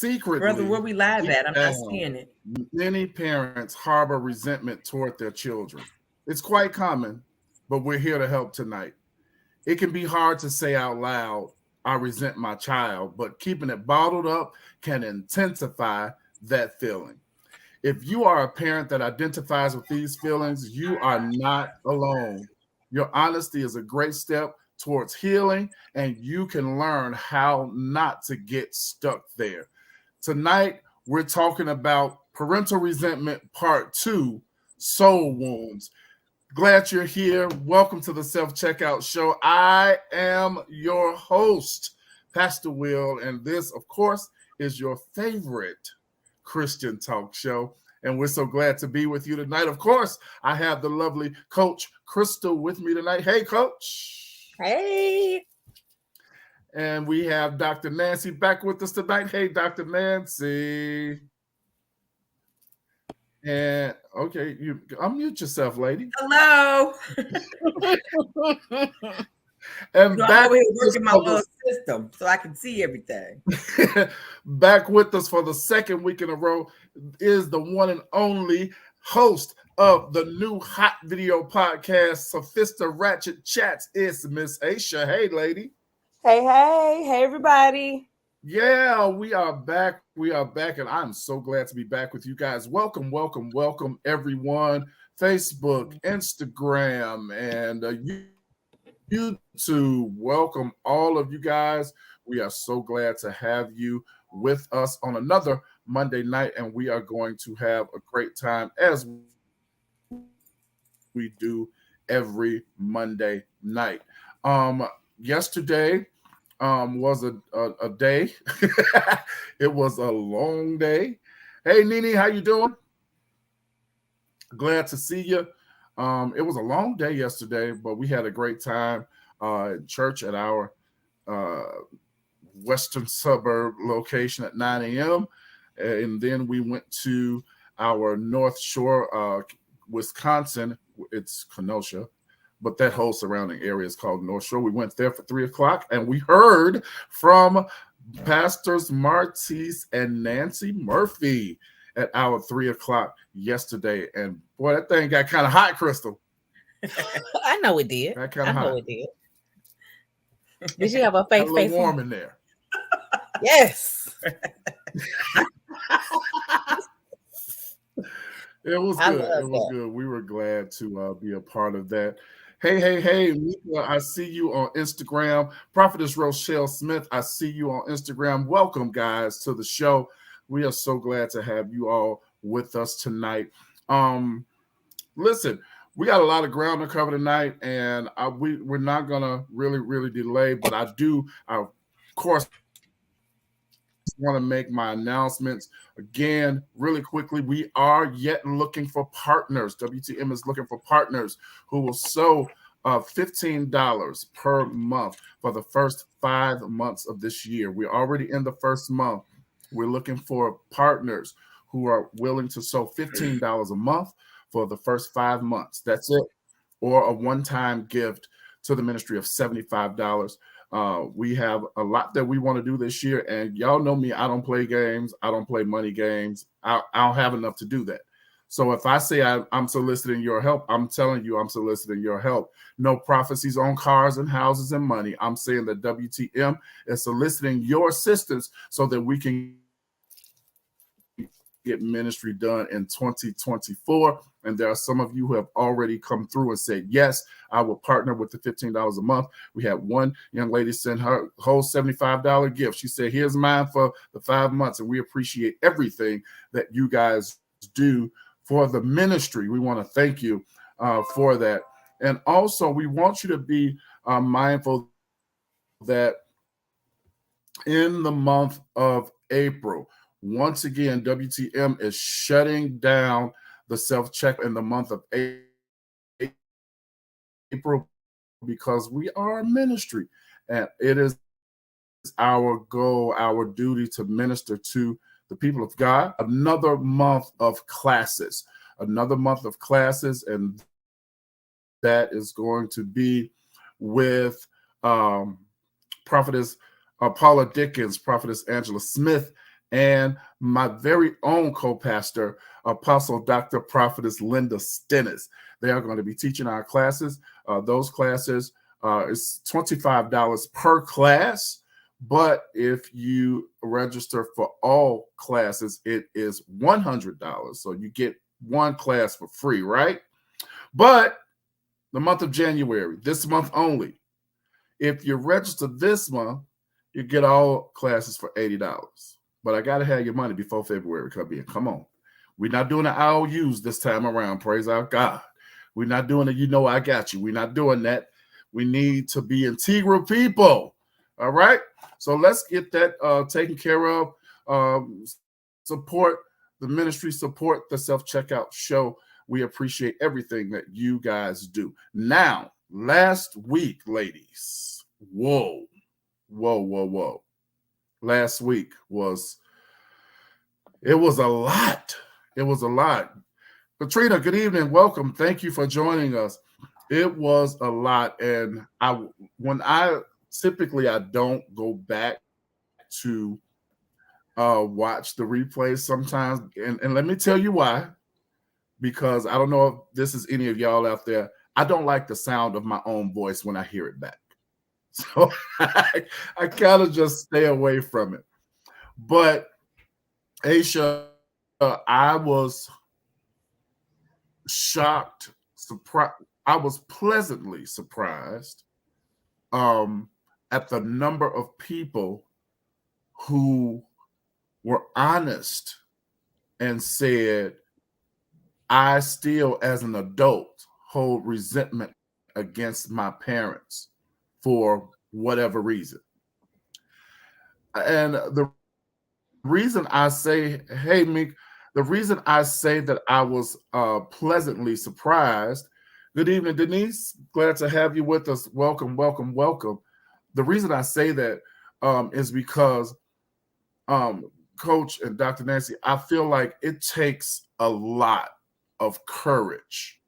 secretly, brother, where we live at? I'm not down, seeing it. many parents harbor resentment toward their children. It's quite common, but we're here to help tonight. It can be hard to say out loud, I resent my child, but keeping it bottled up can intensify that feeling. If you are a parent that identifies with these feelings, you are not alone. Your honesty is a great step towards healing, and you can learn how not to get stuck there. Tonight, we're talking about parental resentment part two, soul wounds. Glad you're here. Welcome to the Self Checkout Show. I am your host, Pastor Will, and this, of course, is your favorite Christian talk show. And we're so glad to be with you tonight. Of course, I have the lovely Coach Crystal with me tonight. Hey, Coach. Hey. And we have Dr. Nancy back with us tonight. Hey, Dr. Nancy. And okay, you unmute yourself, lady. Hello. And I'm over here working my little system so I can see everything. Back with us for the second week in a row is the one and only host of the new hot video podcast, Sophista Ratchet Chats. It's Miss Aisha. Hey, lady. Hey, everybody. Yeah, we are back. We are back, and I'm so glad to be back with you guys. Welcome, everyone. Facebook, Instagram, and YouTube. Welcome, all of you guys. We are so glad to have you with us on another Monday night, and we are going to have a great time as we do every Monday night. Yesterday was a day. It was a long day. Hey, Nene, how you doing? Glad to see you. It was a long day yesterday, but we had a great time at church at our western suburb location at 9 a.m. And then we went to our North Shore, Wisconsin. It's Kenosha, but that whole surrounding area is called North Shore. We went there for 3 o'clock, and we heard from Pastors Martise and Nancy Murphy at our 3 o'clock yesterday. And boy, that thing got kind of hot, Crystal. I know it did. Got kind of hot. I know it did. Did you have a face? A little warm in there. Yes. It was good. It was good. We were glad to be a part of that. Hey, Mika, I see you on Instagram. Prophetess Rochelle Smith, I see you on Instagram. Welcome, guys, to the show. We are so glad to have you all with us tonight. Listen, we got a lot of ground to cover tonight, and we're not going to really delay, but I, of course, want to make my announcements again really quickly. We are yet looking for partners. WTM is looking for partners who will sow $15 per month for the first 5 months of this year. We're already in the first month. We're looking for partners who are willing to sow $15 a month for the first 5 months. That's it. Or a one-time gift to the ministry of $75. We have a lot that we want to do this year, and y'all know me. I don't play games. I don't play money games. I don't have enough to do that. So if I say I'm soliciting your help, I'm telling you I'm soliciting your help. No prophecies on cars and houses and money. I'm saying that WTM is soliciting your assistance so that we can get ministry done in 2024. And there are some of you who have already come through and said, yes, I will partner with the $15 a month. We had one young lady send her whole $75 gift. She said, here's mine for the 5 months. And we appreciate everything that you guys do for the ministry. We want to thank you for that. And also, we want you to be mindful that in the month of April, once again, WTM is shutting down the self-check in the month of April because we are a ministry, and it is our goal, our duty to minister to the people of God. Another month of classes, and that is going to be with Prophetess Paula Dickens, Prophetess Angela Smith, and my very own co-pastor, Apostle Dr. Prophetess Linda Stennis. They are going to be teaching our classes. Those classes is $25 per class, but if you register for all classes, it is $100. So you get one class for free, right? But the month of January, this month only, if you register this month, you get all classes for $80. But I got to have your money before February come in. Come on. We're not doing the IOUs this time around. Praise our God. We're not doing it. I got you. We're not doing that. We need to be integral people. All right. So let's get that taken care of. Support the ministry, support the self-checkout show. We appreciate everything that you guys do. Now, last week, ladies, whoa. Last week was a lot. It was a lot. Katrina, good evening. Welcome. Thank you for joining us. It was a lot. And I typically don't go back to watch the replays sometimes. And let me tell you why. Because I don't know if this is any of y'all out there. I don't like the sound of my own voice when I hear it back. So I kind of just stay away from it. But Aisha, I was shocked, surprised. I was pleasantly surprised at the number of people who were honest and said, I still, as an adult, hold resentment against my parents for whatever reason. And the reason I say, hey, Meek, the reason I say that I was pleasantly surprised. Good evening, Denise. Glad to have you with us. Welcome. The reason I say that is because Coach and Dr. Nancy, I feel like it takes a lot of courage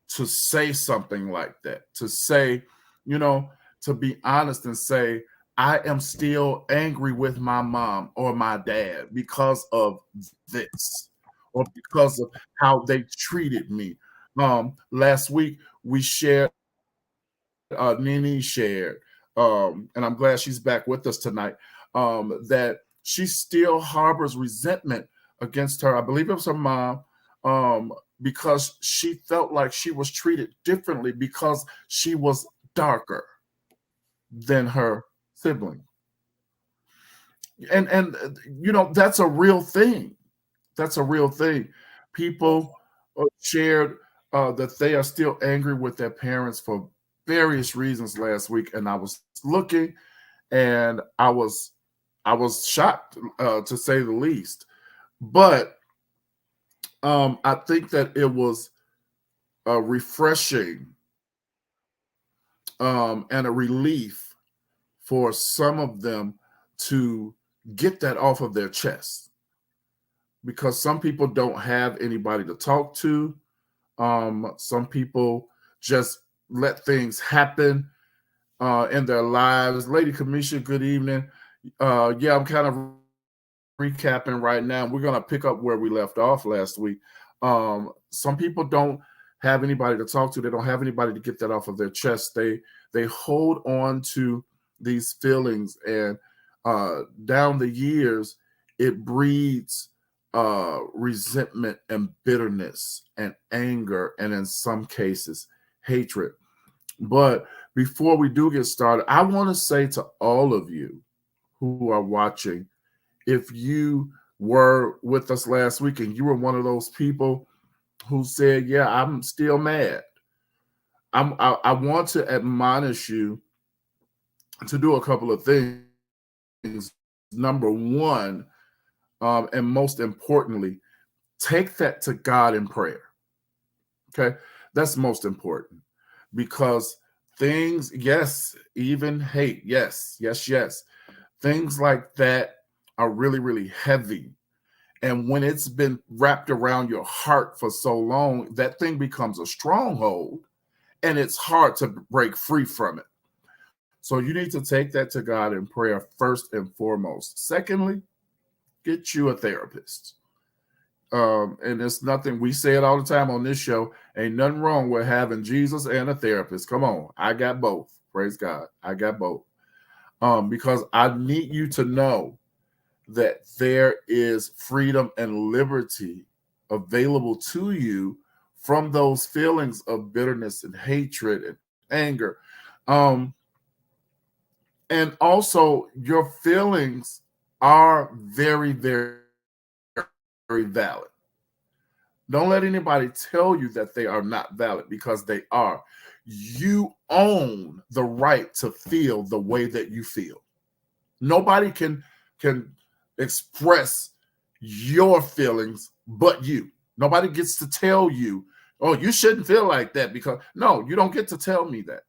to say something like that, to say, to be honest and say, I am still angry with my mom or my dad because of this or because of how they treated me. Last week we shared, Nene shared, and I'm glad she's back with us tonight, that she still harbors resentment against her. I believe it was her mom, because she felt like she was treated differently because she was darker than her sibling. And that's a real thing. That's a real thing. People shared that they are still angry with their parents for various reasons last week, and I was looking, and I was shocked, to say the least. But I think that it was refreshing and a relief for some of them to get that off of their chest, because some people don't have anybody to talk to. Some people just let things happen in their lives. Lady Kamisha, good evening. Yeah, I'm kind of recapping right now. We're going to pick up where we left off last week. Some people don't have anybody to talk to. They don't have anybody to get that off of their chest. They hold on to these feelings, and down the years, it breeds resentment and bitterness and anger, and in some cases, hatred. But before we do get started, I want to say to all of you who are watching, if you were with us last week and you were one of those people who said, yeah, I'm still mad, I want to admonish you to do a couple of things. Number one, and most importantly, take that to God in prayer. Okay, that's most important, because things, yes, even hate, yes, things like that are really, really heavy. And when it's been wrapped around your heart for so long, that thing becomes a stronghold, and it's hard to break free from it. So you need to take that to God in prayer first and foremost. Secondly, get you a therapist. And it's nothing, we say it all the time on this show, ain't nothing wrong with having Jesus and a therapist. Come on, I got both. Praise God, I got both. Because I need you to know that there is freedom and liberty available to you from those feelings of bitterness and hatred and anger. And also, your feelings are very, very, very valid. Don't let anybody tell you that they are not valid, because they are. You own the right to feel the way that you feel. Nobody can express your feelings but you. Nobody gets to tell you, oh, you shouldn't feel like that, because no, you don't get to tell me that.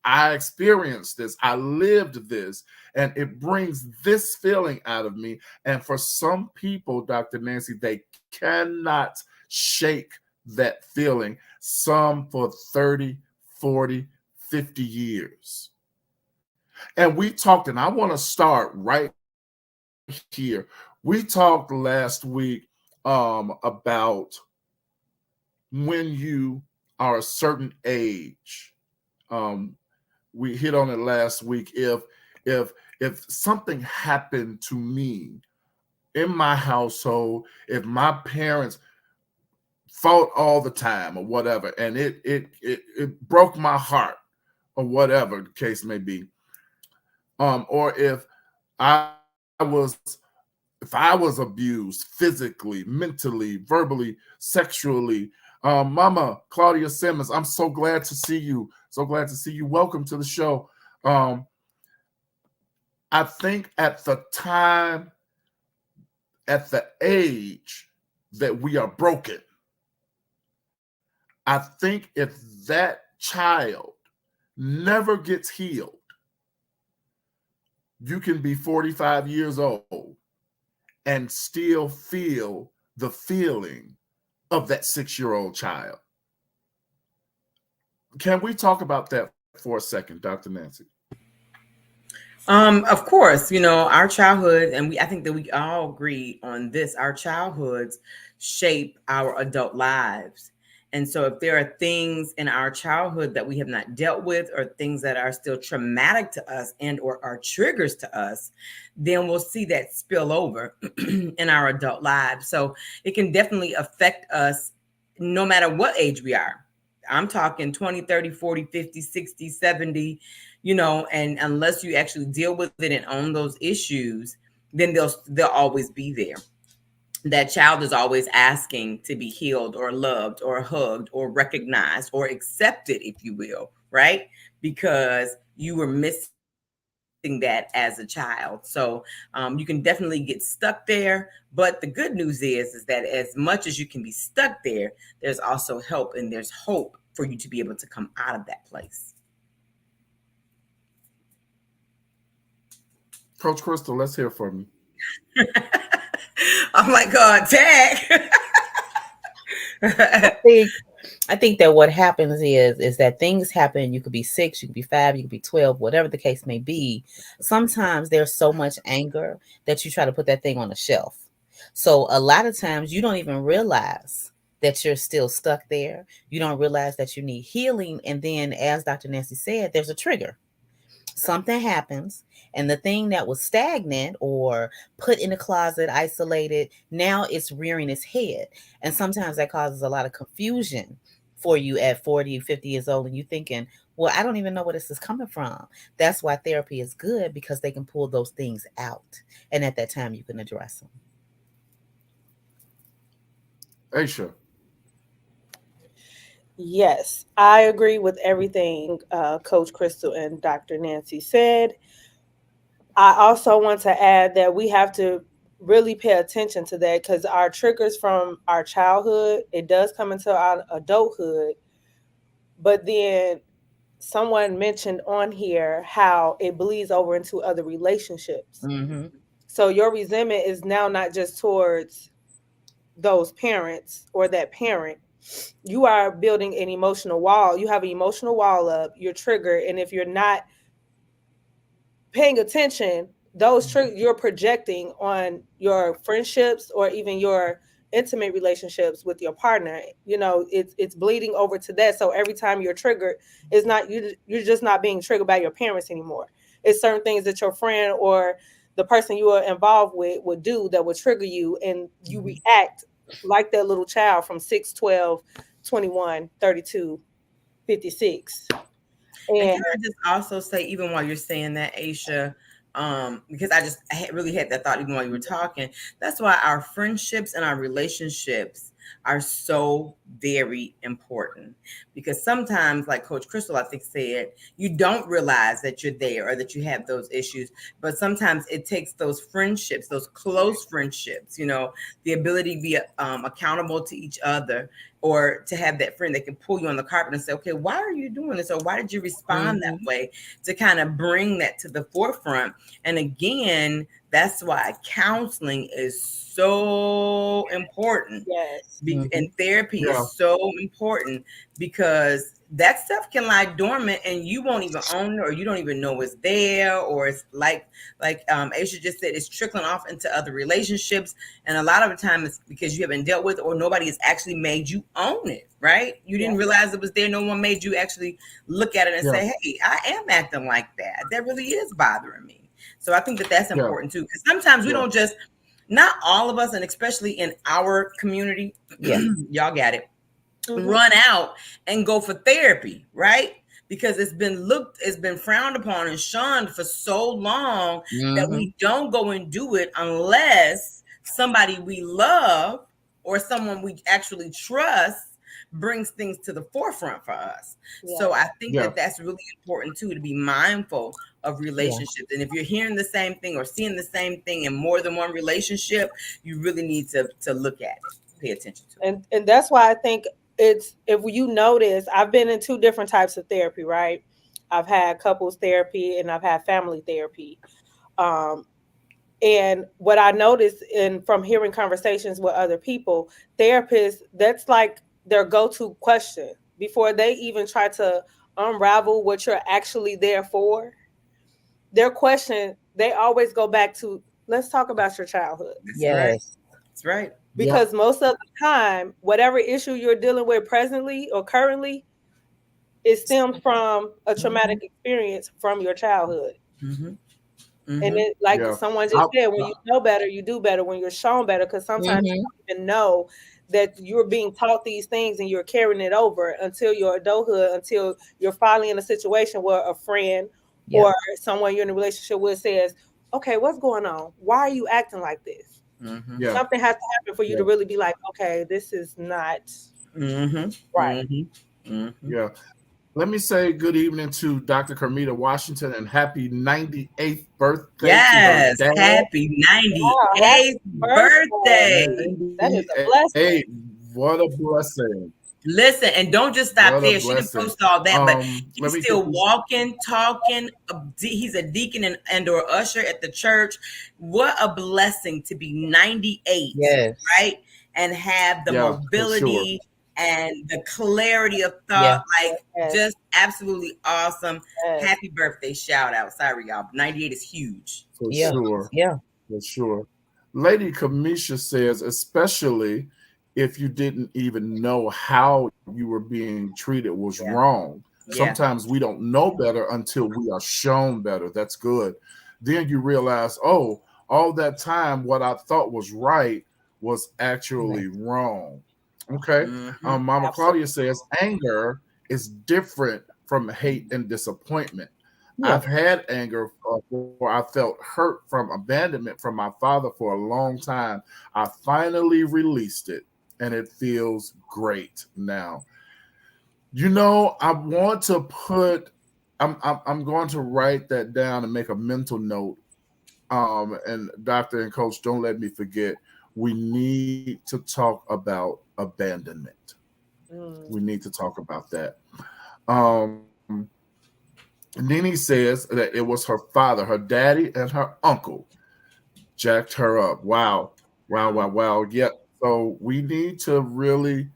I experienced this, I lived this, and it brings this feeling out of me. And for some people, Dr. Nancy, they cannot shake that feeling, some for 30, 40, 50 years. And we talked, and I want to start right here. We talked last week about when you are a certain age. We hit on it last week. If something happened to me in my household, if my parents fought all the time or whatever, and it broke my heart or whatever the case may be, or if I was abused physically, mentally, verbally, sexually. Mama Claudia Simmons, I'm so glad to see you. So glad to see you. Welcome to the show. I think at the time, at the age that we are broken, I think if that child never gets healed, you can be 45 years old and still feel the feeling of that 6-year-old child. Can we talk about that for a second, Dr. Nancy? Of course, our childhood, and I think that we all agree on this, our childhoods shape our adult lives. And so if there are things in our childhood that we have not dealt with, or things that are still traumatic to us and or are triggers to us, then we'll see that spill over in our adult lives. So it can definitely affect us no matter what age we are. I'm talking 20, 30, 40, 50, 60, 70, and unless you actually deal with it and own those issues, then they'll always be there. That child is always asking to be healed or loved or hugged or recognized or accepted, if you will, right? Because you were missing that as a child. So you can definitely get stuck there. But the good news is that as much as you can be stuck there, there's also help and there's hope for you to be able to come out of that place. Coach Crystal, let's hear from you. Oh my God, tag. I think that what happens is that things happen. You could be 6, you could be 5, you could be 12, whatever the case may be. Sometimes there's so much anger that you try to put that thing on a shelf. So a lot of times you don't even realize that you're still stuck there. You don't realize that you need healing. And then, as Dr. Nancy said, there's a trigger. Something happens, and the thing that was stagnant or put in the closet, isolated, now it's rearing its head. And sometimes that causes a lot of confusion for you at 40, 50 years old. And you thinking, well, I don't even know where this is coming from. That's why therapy is good, because they can pull those things out. And at that time, you can address them. Aisha. Yes, I agree with everything Coach Crystal and Dr. Nancy said. I also want to add that we have to really pay attention to that, because our triggers from our childhood, it does come into our adulthood. But then someone mentioned on here how it bleeds over into other relationships. Mm-hmm. So your resentment is now not just towards those parents or that parent. You are building an emotional wall. You have an emotional wall up, you're triggered. And if you're not paying attention, those you're projecting on your friendships or even your intimate relationships with your partner. It's bleeding over to that. So every time you're triggered, it's not you're just not being triggered by your parents anymore. It's certain things that your friend or the person you are involved with would do that would trigger you, and you react like that little child from 6, 12, 21, 32, 56. And can I just also say, even while you're saying that, Aisha, because I really had that thought even while you were talking, that's why our friendships and our relationships are so very important. Because sometimes, like Coach Crystal, I think, said, you don't realize that you're there or that you have those issues. But sometimes it takes those friendships, those close friendships, the ability to be accountable to each other, or to have that friend that can pull you on the carpet and say, okay, why are you doing this? Or why did you respond that way? To kind of bring that to the forefront. And again, that's why counseling is so important. Yes. And therapy is so important, because that stuff can lie dormant and you won't even own it, or you don't even know it's there, or it's like Aisha just said, it's trickling off into other relationships. And a lot of the time it's because you haven't dealt with it, or nobody has actually made you own it, right? You didn't realize it was there. No one made you actually look at it and say, hey, I am acting like that. That really is bothering me. So I think that that's important too, because sometimes we don't just, not all of us, and especially in our community, y'all got it, run out and go for therapy, right? Because it's been frowned upon and shunned for so long that we don't go and do it unless somebody we love or someone we actually trust brings things to the forefront for us. So I think that that's really important too, to be mindful of relationships. And if you're hearing the same thing or seeing the same thing in more than one relationship, you really need to look at it, pay attention to it. And that's why I think it's, if you notice, I've been in 2 different types of therapy, right? I've had couples therapy and I've had family therapy. And what I noticed from hearing conversations with other people, therapists, that's like their go-to question before they even try to unravel what you're actually there for. Their question, they always go back to, let's talk about your childhood. Yes, that's right. Because most of the time, whatever issue you're dealing with presently or currently, it stems from a traumatic experience from your childhood. And it, like someone just said, when you know better, you do better. When you're shown better, because sometimes you don't even know that you're being taught these things and you're carrying it over until your adulthood, until you're finally in a situation where a friend or someone you're in a relationship with says, okay, what's going on? Why are you acting like this? Something has to happen for you to really be like, okay, this is not right. Yeah. Let me say good evening to Dr. Carmita Washington and happy 98th birthday. Yes, to her dad. Happy 98th birthday. That is a blessing. What a blessing. Listen, and don't just stop there. She didn't post all that, but he's still walking, talking. He's a deacon and or usher at the church. What a blessing to be 98, right? And have the mobility and the clarity of thought, just absolutely awesome. Happy birthday, shout out. Sorry, y'all. 98 is huge. For sure. Yeah. For sure. Lady Kamisha says, especially if you didn't even know how you were being treated was wrong. Sometimes we don't know better until we are shown better. That's good. Then you realize, oh, all that time, what I thought was right was actually wrong. Okay. Mama Claudia says anger is different from hate and disappointment. I've had anger or I felt hurt from abandonment from my father for a long time. I finally released it and it feels great now. I want to put, I'm going to write that down and make a mental note. And Doctor and Coach, don't let me forget, we need to talk about abandonment. We need to talk about that. Nene says that it was her father, her daddy, and her uncle jacked her up. Wow. Yeah. So we need to really,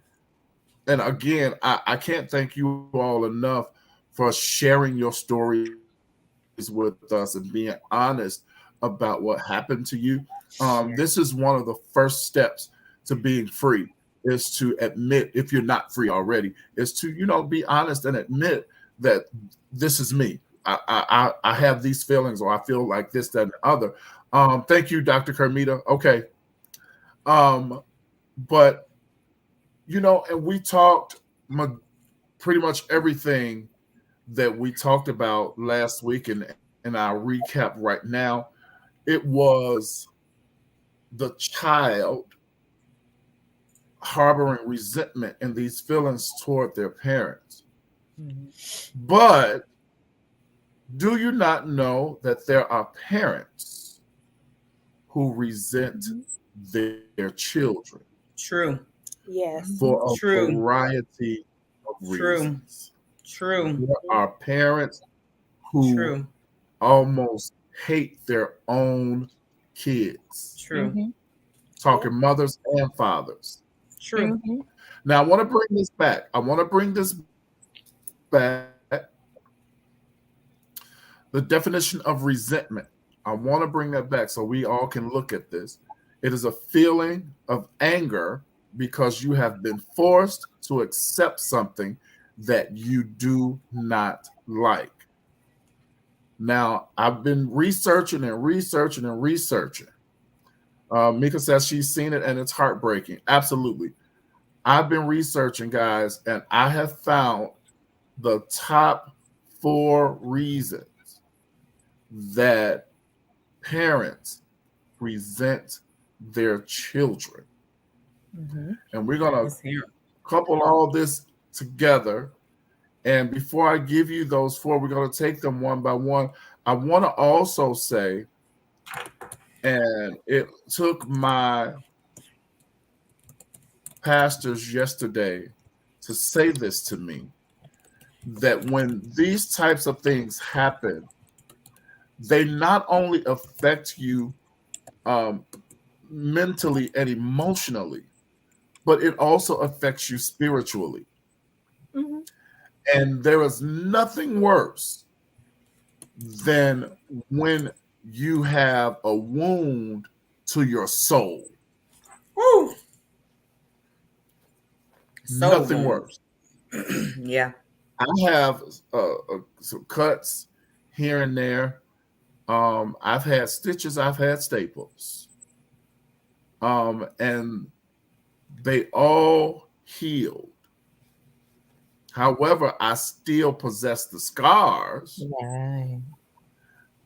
and again, I can't thank you all enough for sharing your stories with us and being honest about what happened to you. This is one of the first steps to being free, is to admit, if you're not free already, is to, be honest and admit that this is me. I have these feelings, or I feel like this, that, and the other. Thank you, Dr. Carmita. Okay. But, and we talked pretty much everything that we talked about last week, and our recap right now. It was the child harboring resentment and these feelings toward their parents. Mm-hmm. But do you not know that there are parents who resent their children? True. Yes. For a True. variety of reasons. True. There are parents who almost hate their own kids. True. Talking mothers and fathers. True. Now, I want to bring this back. The definition of resentment. I want to bring that back so we all can look at this. It is a feeling of anger because you have been forced to accept something that you do not like. Now, I've been researching. Mika says she's seen it and it's heartbreaking. Absolutely. I've been researching, guys, and I have found the top 4 reasons that parents resent their children. And we're going to couple all this together. And before I give you those 4, we're going to take them one by one. I want to also say, and it took my pastors yesterday to say this to me, that when these types of things happen, they not only affect you mentally and emotionally, but it also affects you spiritually. And there is nothing worse than when you have a wound to your soul. Woo. Nothing worse. Yeah. I have some cuts here and there. I've had stitches, I've had staples. And they all healed. However, I still possess the scars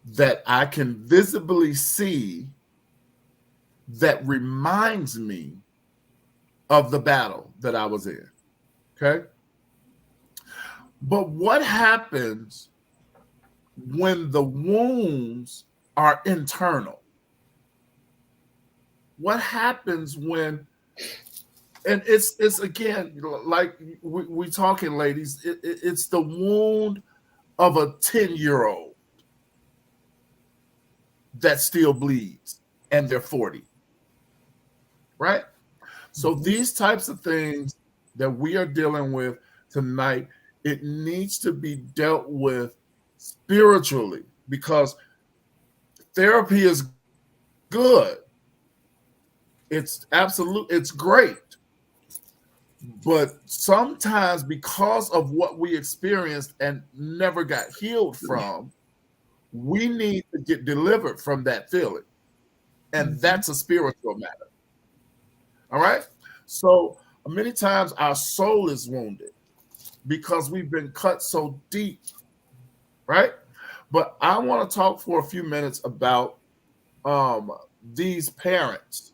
that I can visibly see that reminds me of the battle that I was in. Okay? But what happens when the wounds are internal? What happens when, and it's again, like we talking, ladies, it's the wound of a 10-year-old that still bleeds and they're 40, right? So these types of things that we are dealing with tonight, it needs to be dealt with spiritually, because therapy is good. It's great. But sometimes, because of what we experienced and never got healed from, we need to get delivered from that feeling. And that's a spiritual matter. All right? So many times our soul is wounded because we've been cut so deep, right? But I want to talk for a few minutes about these parents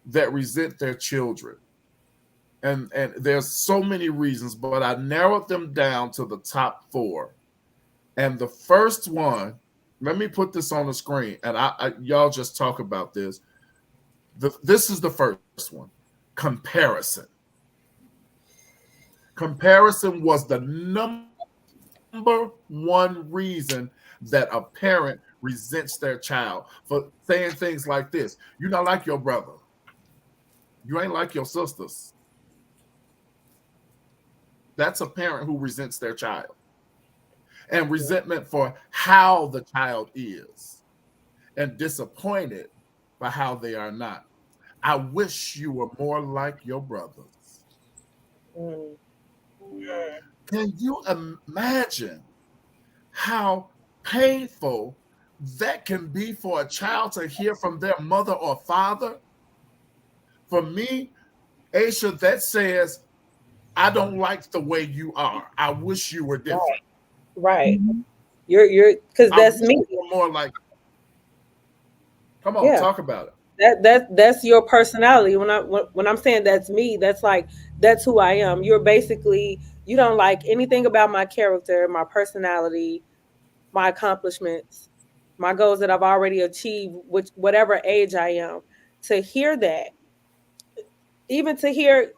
that resent their children. And there's so many reasons, but I narrowed them down to the top 4. And the first one, let me put this on the screen, and y'all just talk about this. This is the first one: comparison. Comparison was the number 1 reason that a parent resents their child, for saying things like this: "You're not like your brother. You ain't like your sisters." That's a parent who resents their child. And resentment for how the child is. and disappointed by how they are not. I wish you were more like your brothers. Mm. Can you imagine how painful that can be for a child to hear from their mother or father? For me, Aisha, that says, I don't like the way you are. I wish you were different. Right. Mhm. You're because I that's wish me. you were more like. Come on, Yeah. talk about it. That's your personality. When I'm saying that's me, that's like that's who I am. You're basically you don't like anything about my character, my personality, my accomplishments, my goals that I've already achieved, which whatever age I am. To hear that, even to hear,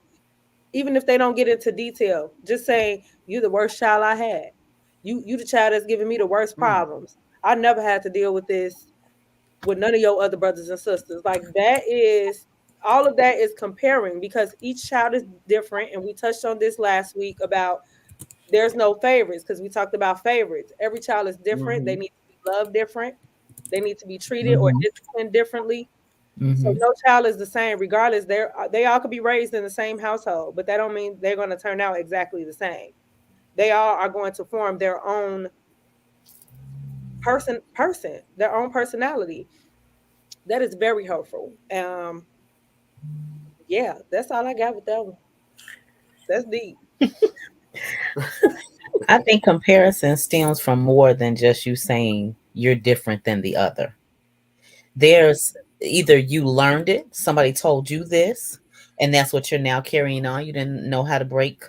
even if they don't get into detail, just saying you're the worst child I had. You the child that's giving me the worst problems. I never had to deal with this with none of your other brothers and sisters. Like that is all of that is comparing because each child is different. And we touched on this last week about there's no favorites because we talked about favorites. Every child is different. They Mhm. need to be loved different. They need to be treated or Mhm. disciplined differently. So Mhm. no child is the same, regardless. They all could be raised in the same household, but that don't mean they're going to turn out exactly the same. They all are going to form their own their own personality. That is very hurtful. Yeah, that's all I got with that one. That's deep. I think comparison stems from more than just you saying you're different than the other. There's either you learned it, somebody told you this, and that's what you're now carrying on. You didn't know how to break,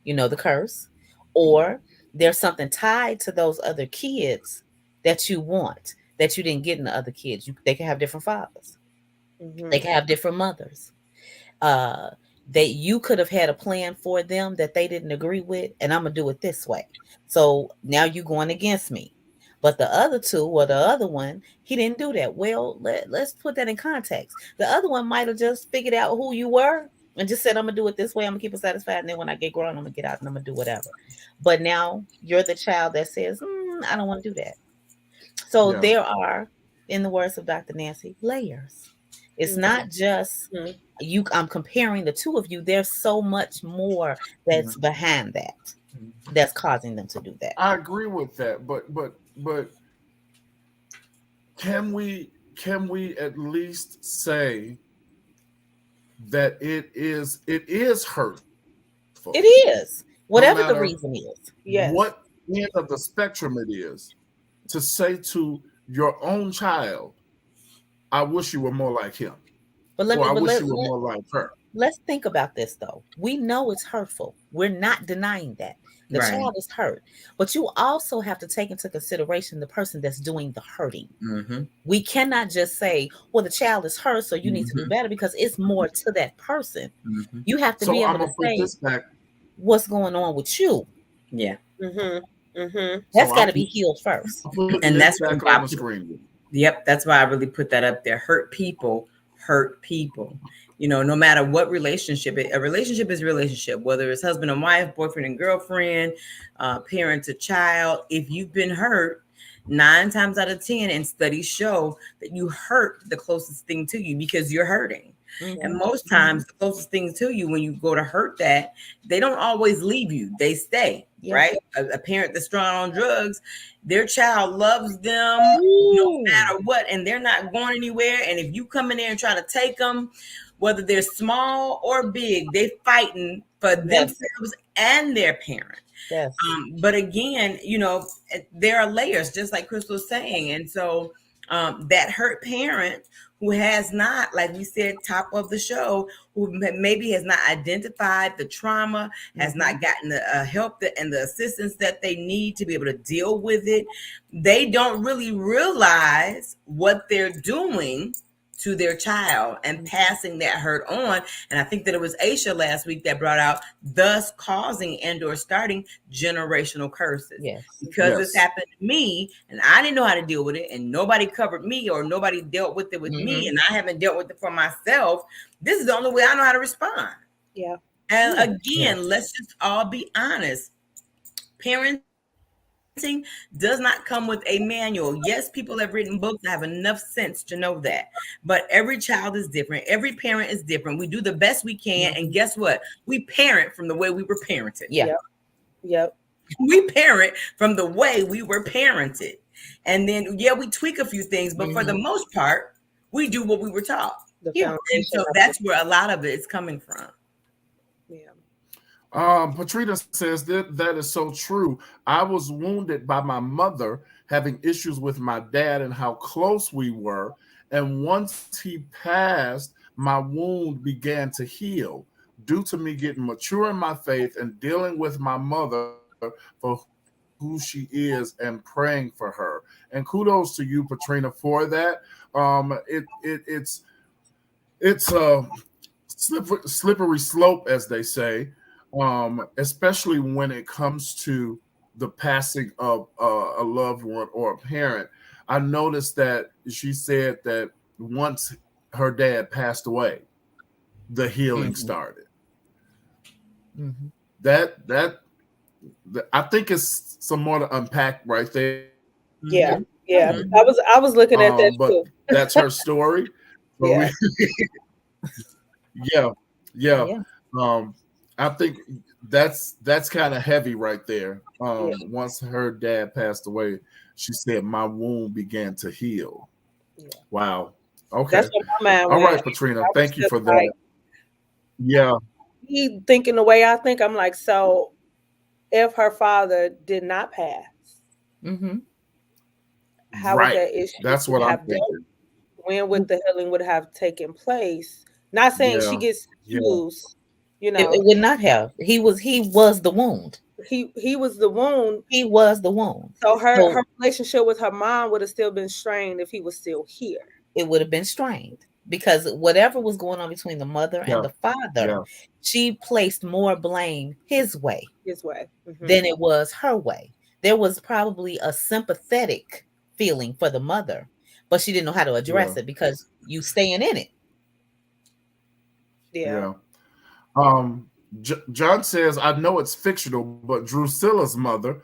the curse, or there's something tied to those other kids that you want that you didn't get in the other kids. They can have different fathers, they Mm-hmm. can have different mothers. Uh, that you could have had a plan for them that they didn't agree with, and I'm gonna do it this way. So now you going against me. But the other two, or the other one, he didn't do that. Well, let's put that in context. The other one might have just figured out who you were and just said, I'm gonna do it this way, I'm gonna keep it satisfied, and then when I get grown, I'm gonna get out and I'm gonna do whatever. But now you're the child that says, I don't want to do that. So Yeah. there are, in the words of Dr. Nancy, layers. It's not just Mm-hmm. I'm comparing the two of you. There's so much more that's behind that that's causing them to do that. I agree with that, but can we at least say that it is hurtful, It is, no whatever the matter reason is. Yes. what end of the spectrum it is, to say to your own child, I wish you were more like him, But let or me I but wish you were more like her. let's think about this though. We know it's hurtful. We're not denying that. The Right. child is hurt. But you also have to take into consideration the person that's doing the hurting. Mm-hmm. We cannot just say, well, the child is hurt, so you need to do better, because it's more to that person. Mm-hmm. You have to So be I'm able to gonna put say this back. what's going on with you. Yeah. Mm-hmm. Mm-hmm. That's So got to be healed first. I'm putting And this that's back why on the screen. Yep, that's why I really put that up there. Hurt people hurt people. No matter what relationship, a relationship is a relationship, whether it's husband and wife, boyfriend and girlfriend, parent to child. If you've been hurt, 9 times out of 10, and studies show that you hurt the closest thing to you because you're hurting. And most times, the closest things to you, when you go to hurt that, they don't always leave you. They stay, right? A parent that's strong on drugs, their child loves them no matter what, and they're not going anywhere. And if you come in there and try to take them, whether they're small or big, they're fighting for themselves and their parent. Yes. But again, there are layers, just like Crystal was saying. And so that hurt parent who has not, like we said, top of the show, who maybe has not identified the trauma, has not gotten the help and the assistance that they need to be able to deal with it. They don't really realize what they're doing to their child and passing that hurt on. And I think that it was Aisha last week that brought out, thus causing and or starting generational curses. Yes. Because this happened to me and I didn't know how to deal with it, and nobody covered me or nobody dealt with it with me, and I haven't dealt with it for myself. This is the only way I know how to respond. Yeah. And again, let's just all be honest. Parents does not come with a manual. Yes, people have written books that have enough sense to know that, but every child is different. Every parent is different. We do the best we can, and guess what? We parent from the way we were parented. Yeah. Yep. We parent from the way we were parented, and then we tweak a few things, but for the most part, we do what we were taught. The And so that's where a lot of it is coming from. Patrina says that is so true. I was wounded by my mother having issues with my dad and how close we were. And once he passed, my wound began to heal due to me getting mature in my faith and dealing with my mother for who she is and praying for her. And kudos to you, Patrina, for that. It's a slippery slope, as they say. Especially when it comes to the passing of a loved one or a parent. I noticed that she said that once her dad passed away, the healing started. Mm-hmm. That I think it's some more to unpack right there. Yeah. Mm-hmm. I was looking at that but too. That's her story. So yeah. I think that's kind of heavy right there. Once her dad passed away, she said my wound began to heal. Yeah. Wow. Okay. That's what my mind went. All right, Patrina. Thank you for that. Like, he thinking the way I think. I'm like, so if her father did not pass, how would that issue? That's what I'm thinking. When would the healing would have taken place? Not saying she gets used. You know, it would not have. He was the wound. He was the wound. He was the wound. So her relationship with her mom would have still been strained if he was still here. It would have been strained because whatever was going on between the mother and the father, she placed more blame his way than it was her way. There was probably a sympathetic feeling for the mother, but she didn't know how to address it because you staying in it. Yeah. John says, I know it's fictional, but Drusilla's mother,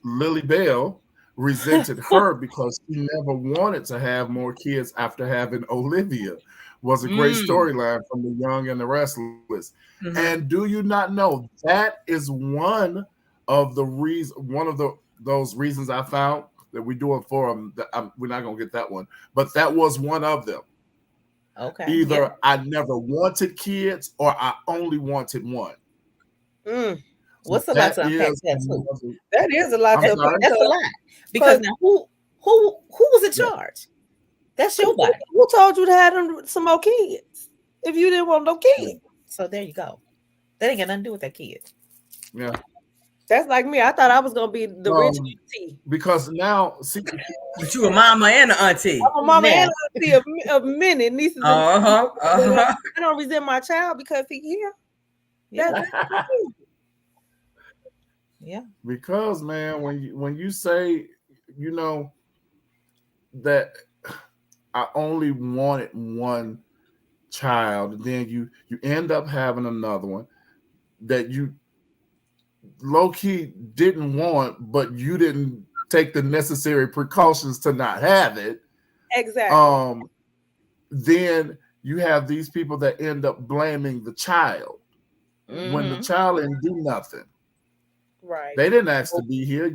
Lily Bell, resented her because she never wanted to have more kids after having Olivia. Was a great storyline from The Young and the Restless. And do you not know that is one of the those reasons I found that we do a forum. We're not gonna get that one, but that was one of them. Okay. Either I never wanted kids or I only wanted one. What's a lot to unpack that? That is a lot to unpack. That's a lot. Because now who was in charge? That's your body. Who told you to have some more kids if you didn't want no kids? So there you go. That ain't got nothing to do with that kid. Yeah. That's like me. I thought I was gonna be the rich auntie. Because now, see, but you a mama and an auntie. I'm a mama and an auntie of many nieces. I don't resent my child because he here. Yeah. Because man, when you say, you know, that I only wanted one child, then you end up having another one that you low-key didn't want, but you didn't take the necessary precautions to not have it. Exactly. Then you have these people that end up blaming the child when the child didn't do nothing. Right. They didn't ask to be here.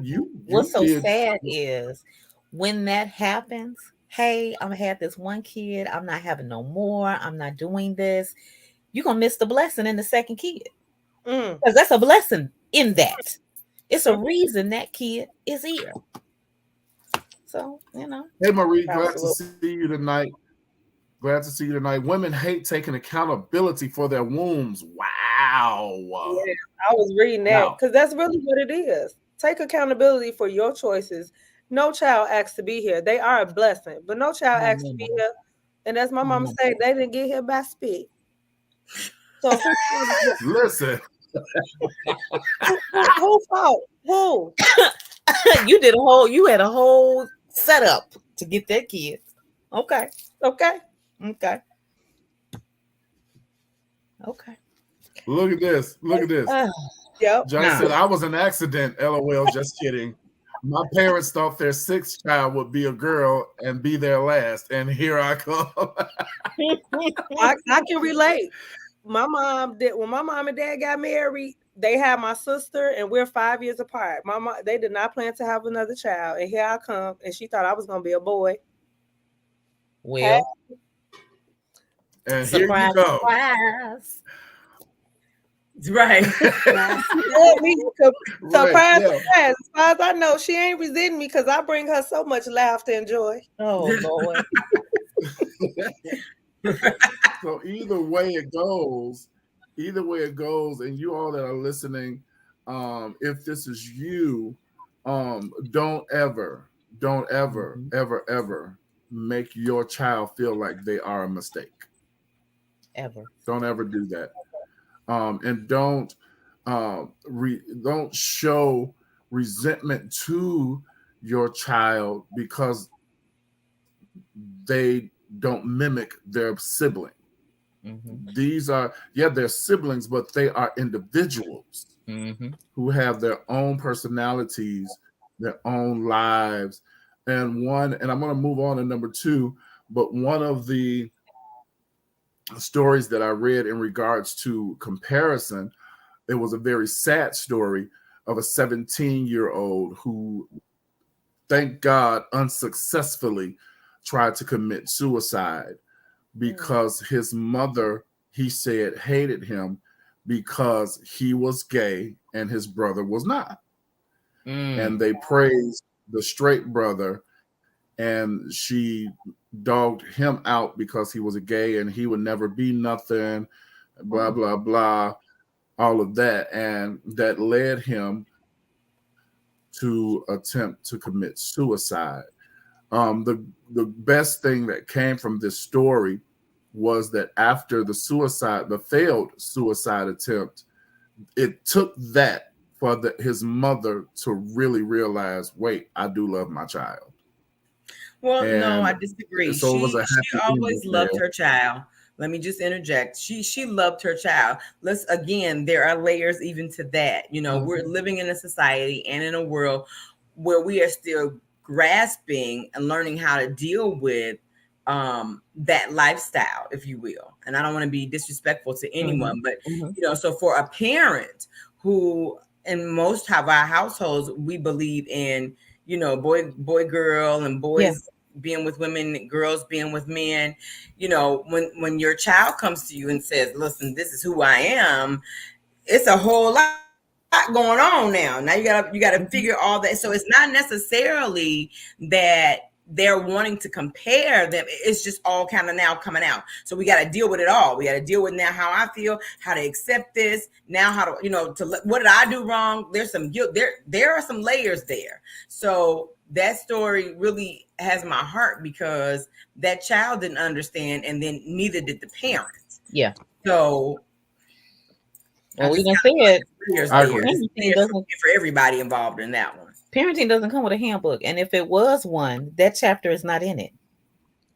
What's so sad is when that happens, hey, I'm gonna have this one kid, I'm not having no more, I'm not doing this. You're gonna miss the blessing in the second kid. Because that's a blessing in that. It's a reason that kid is here. So, you know. Hey, Marie, glad to see you tonight. Glad to see you tonight. Women hate taking accountability for their wombs. Wow. Yeah, I was reading that because that's really what it is. Take accountability for your choices. No child asked to be here. They are a blessing, but no child asked to be here. And as my mama said, they didn't get here by spit. So listen. Who fault? Who? You had a whole setup to get that kid. Okay. Look at this. Yep. John said, I was an accident. LOL, just kidding. My parents thought their sixth child would be a girl and be their last, and here I come. I can relate. My mom did when my mom and dad got married. They had my sister, and we're 5 years apart. My mom, they did not plan to have another child, and here I come, and she thought I was gonna be a boy. Well, And surprise, here you go. surprise. Right. Surprise, Right, yeah. surprise. As far as I know, she ain't resenting me because I bring her so much laughter and joy. Oh Lord. So either way it goes, and you all that are listening, if this is you, don't ever, ever make your child feel like they are a mistake. Ever. Don't ever do that. And don't show resentment to your child because they don't mimic their sibling. Mm-hmm. These are, they're siblings, but they are individuals who have their own personalities, their own lives. And I'm going to move on to number 2, but one of the stories that I read in regards to comparison, it was a very sad story of a 17-year-old who, thank God, unsuccessfully tried to commit suicide because his mother, he said, hated him because he was gay and his brother was not. And they praised the straight brother, and she dogged him out because he was a gay and he would never be nothing, blah, blah, blah, all of that. And that led him to attempt to commit suicide. The best thing that came from this story was that after the failed suicide attempt, it took that for his mother to really realize, wait, I do love my child. Well, no, I disagree. So she always loved her child. Let me just interject. She loved her child. There are layers even to that. You know, we're living in a society and in a world where we are still grasping and learning how to deal with that lifestyle, if you will. And I don't want to be disrespectful to anyone, but you know, so for a parent who, in most of our households, we believe in, you know, boy, girl, and boys being with women, girls being with men. You know, when your child comes to you and says, listen, this is who I am, it's a whole lot going on now. Now you gotta figure all that. So it's not necessarily that they're wanting to compare them. It's just all kind of now coming out. So we got to deal with it all. We got to deal with now how I feel, how to accept this, now how to, you know, what did I do wrong? There's some guilt. There are some layers there. So that story really has my heart because that child didn't understand, and then neither did the parents. Yeah. So well, we done said for everybody involved in that one. Parenting doesn't come with a handbook, and if it was one, that chapter is not in it.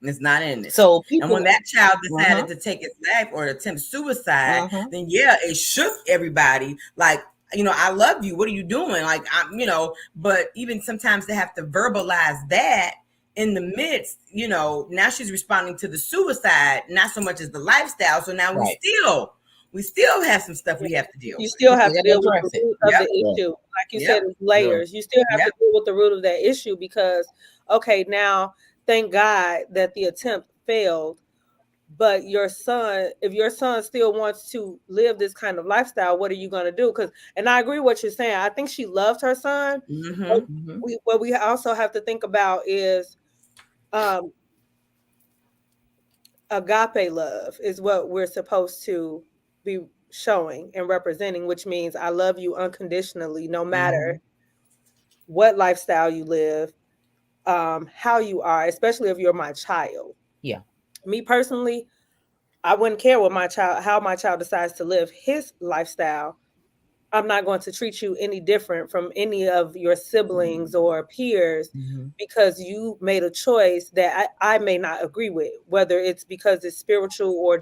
It's not in it. So and when that child decided to take his life or attempt suicide, then it shook everybody. Like, you know, I love you. What are you doing? Like, you know, but even sometimes they have to verbalize that in the midst, you know, now she's responding to the suicide, not so much as the lifestyle. So now we still have some stuff we have to deal with. You still have to deal with the root of the issue. Like you said, it's layers. You still have to deal with the root of that issue because, okay, now, thank God that the attempt failed. But if your son still wants to live this kind of lifestyle, what are you going to do? And I agree with what you're saying. I think she loved her son. What we also have to think about is agape love is what we're supposed to be showing and representing, which means I love you unconditionally, no matter what lifestyle you live, how you are, especially if you're my child. Yeah. Me personally, I wouldn't care how my child decides to live his lifestyle. I'm not going to treat you any different from any of your siblings or peers because you made a choice that I may not agree with, whether it's because it's spiritual or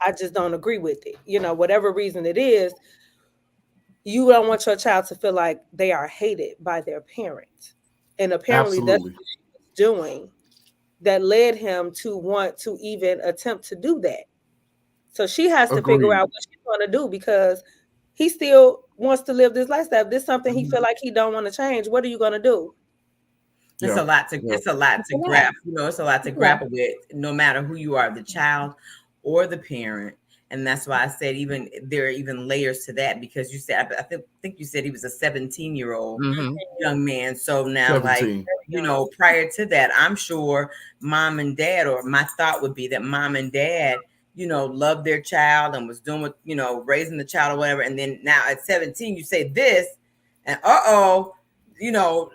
I just don't agree with it. You know, whatever reason it is, you don't want your child to feel like they are hated by their parent. And apparently that's Absolutely. what she was doing that led him to want to even attempt to do that. So she has to figure Agreed. out what she's going to do because he still wants to live this lifestyle. If this is something he feel like he don't want to change, what are you going to do? It's Yeah. a lot to Yeah. it's a lot to grab, it's a lot to grapple with, no matter who you are, the child or the parent. And that's why I said even there are even layers to that, because you said I think you said he was a 17-year-old young man. So now 17. like, prior to that, I'm sure mom and dad, or my thought would be that mom and dad, loved their child and was doing what, raising the child or whatever. And then now at 17, you say this, and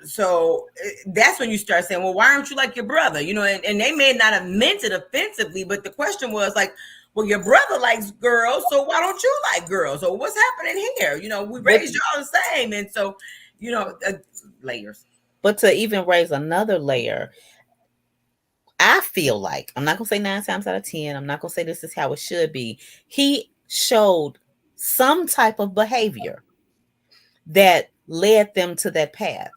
so that's when you start saying, well, why aren't you like your brother? And they may not have meant it offensively, but the question was like, well, your brother likes girls, so why don't you like girls? Or what's happening here? We raised y'all the same. And so, layers. But to even raise another layer, I feel like, I'm not going to say 9 times out of 10, I'm not going to say this is how it should be. He showed some type of behavior that led them to that path.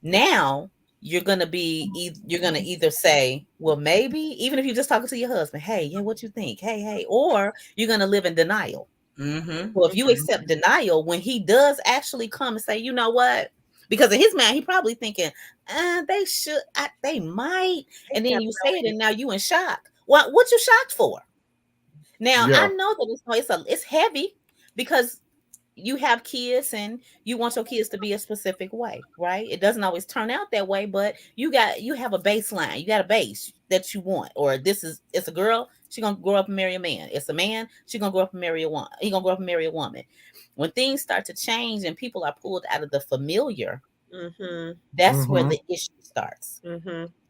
Now you're going to either say, well, maybe, even if you're just talking to your husband, hey, yeah, what you think? Hey, or you're going to live in denial. Well, if you accept denial, when he does actually come and say, you know what? Because in his mind, he probably thinking, they might. And then you say it, and now you in shock. What you shocked for? Now, I know that it's heavy because you have kids and you want your kids to be a specific way, right? It doesn't always turn out that way, but you have a baseline. You got a base that you want. Or it's a girl, she's gonna grow up and marry a man. It's a man, she's gonna grow up and marry a woman. He's gonna grow up and marry a woman. When things start to change and people are pulled out of the familiar, that's where the issue starts.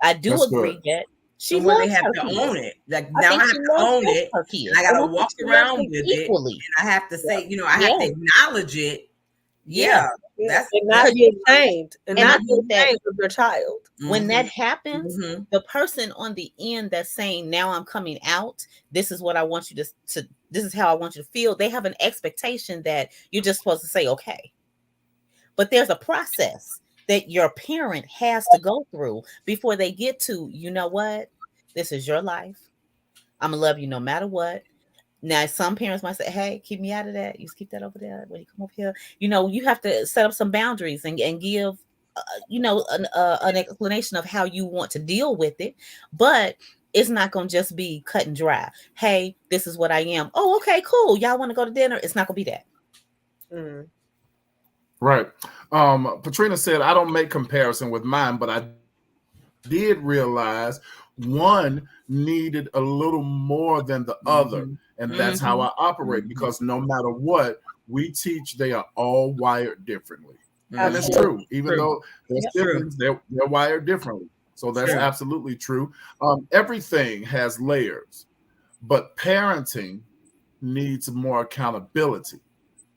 I do agree that she they have to own it. Like now I have to own it. And I gotta walk around with it. And I have to say, I have to acknowledge it. Yeah. That's not be ashamed and not be ashamed of your child. When that happens, the person on the end that's saying, now I'm coming out, this is what I want you to this is how I want you to feel. They have an expectation that you're just supposed to say, okay. But there's a process that your parent has to go through before they get to, you know what? This is your life. I'm going to love you no matter what. Now, some parents might say, hey, keep me out of that. You just keep that over there when you come up here. You have to set up some boundaries and give, an explanation of how you want to deal with it. But it's not going to just be cut and dry. Hey, this is what I am. Oh, okay, cool. Y'all want to go to dinner? It's not going to be that. Right. Patrina said, I don't make comparison with mine, but I did realize one needed a little more than the other. And that's how I operate, because no matter what we teach, they are all wired differently. And it's true. Even though they're siblings, they're wired differently. So that's absolutely true. Everything has layers, but parenting needs more accountability.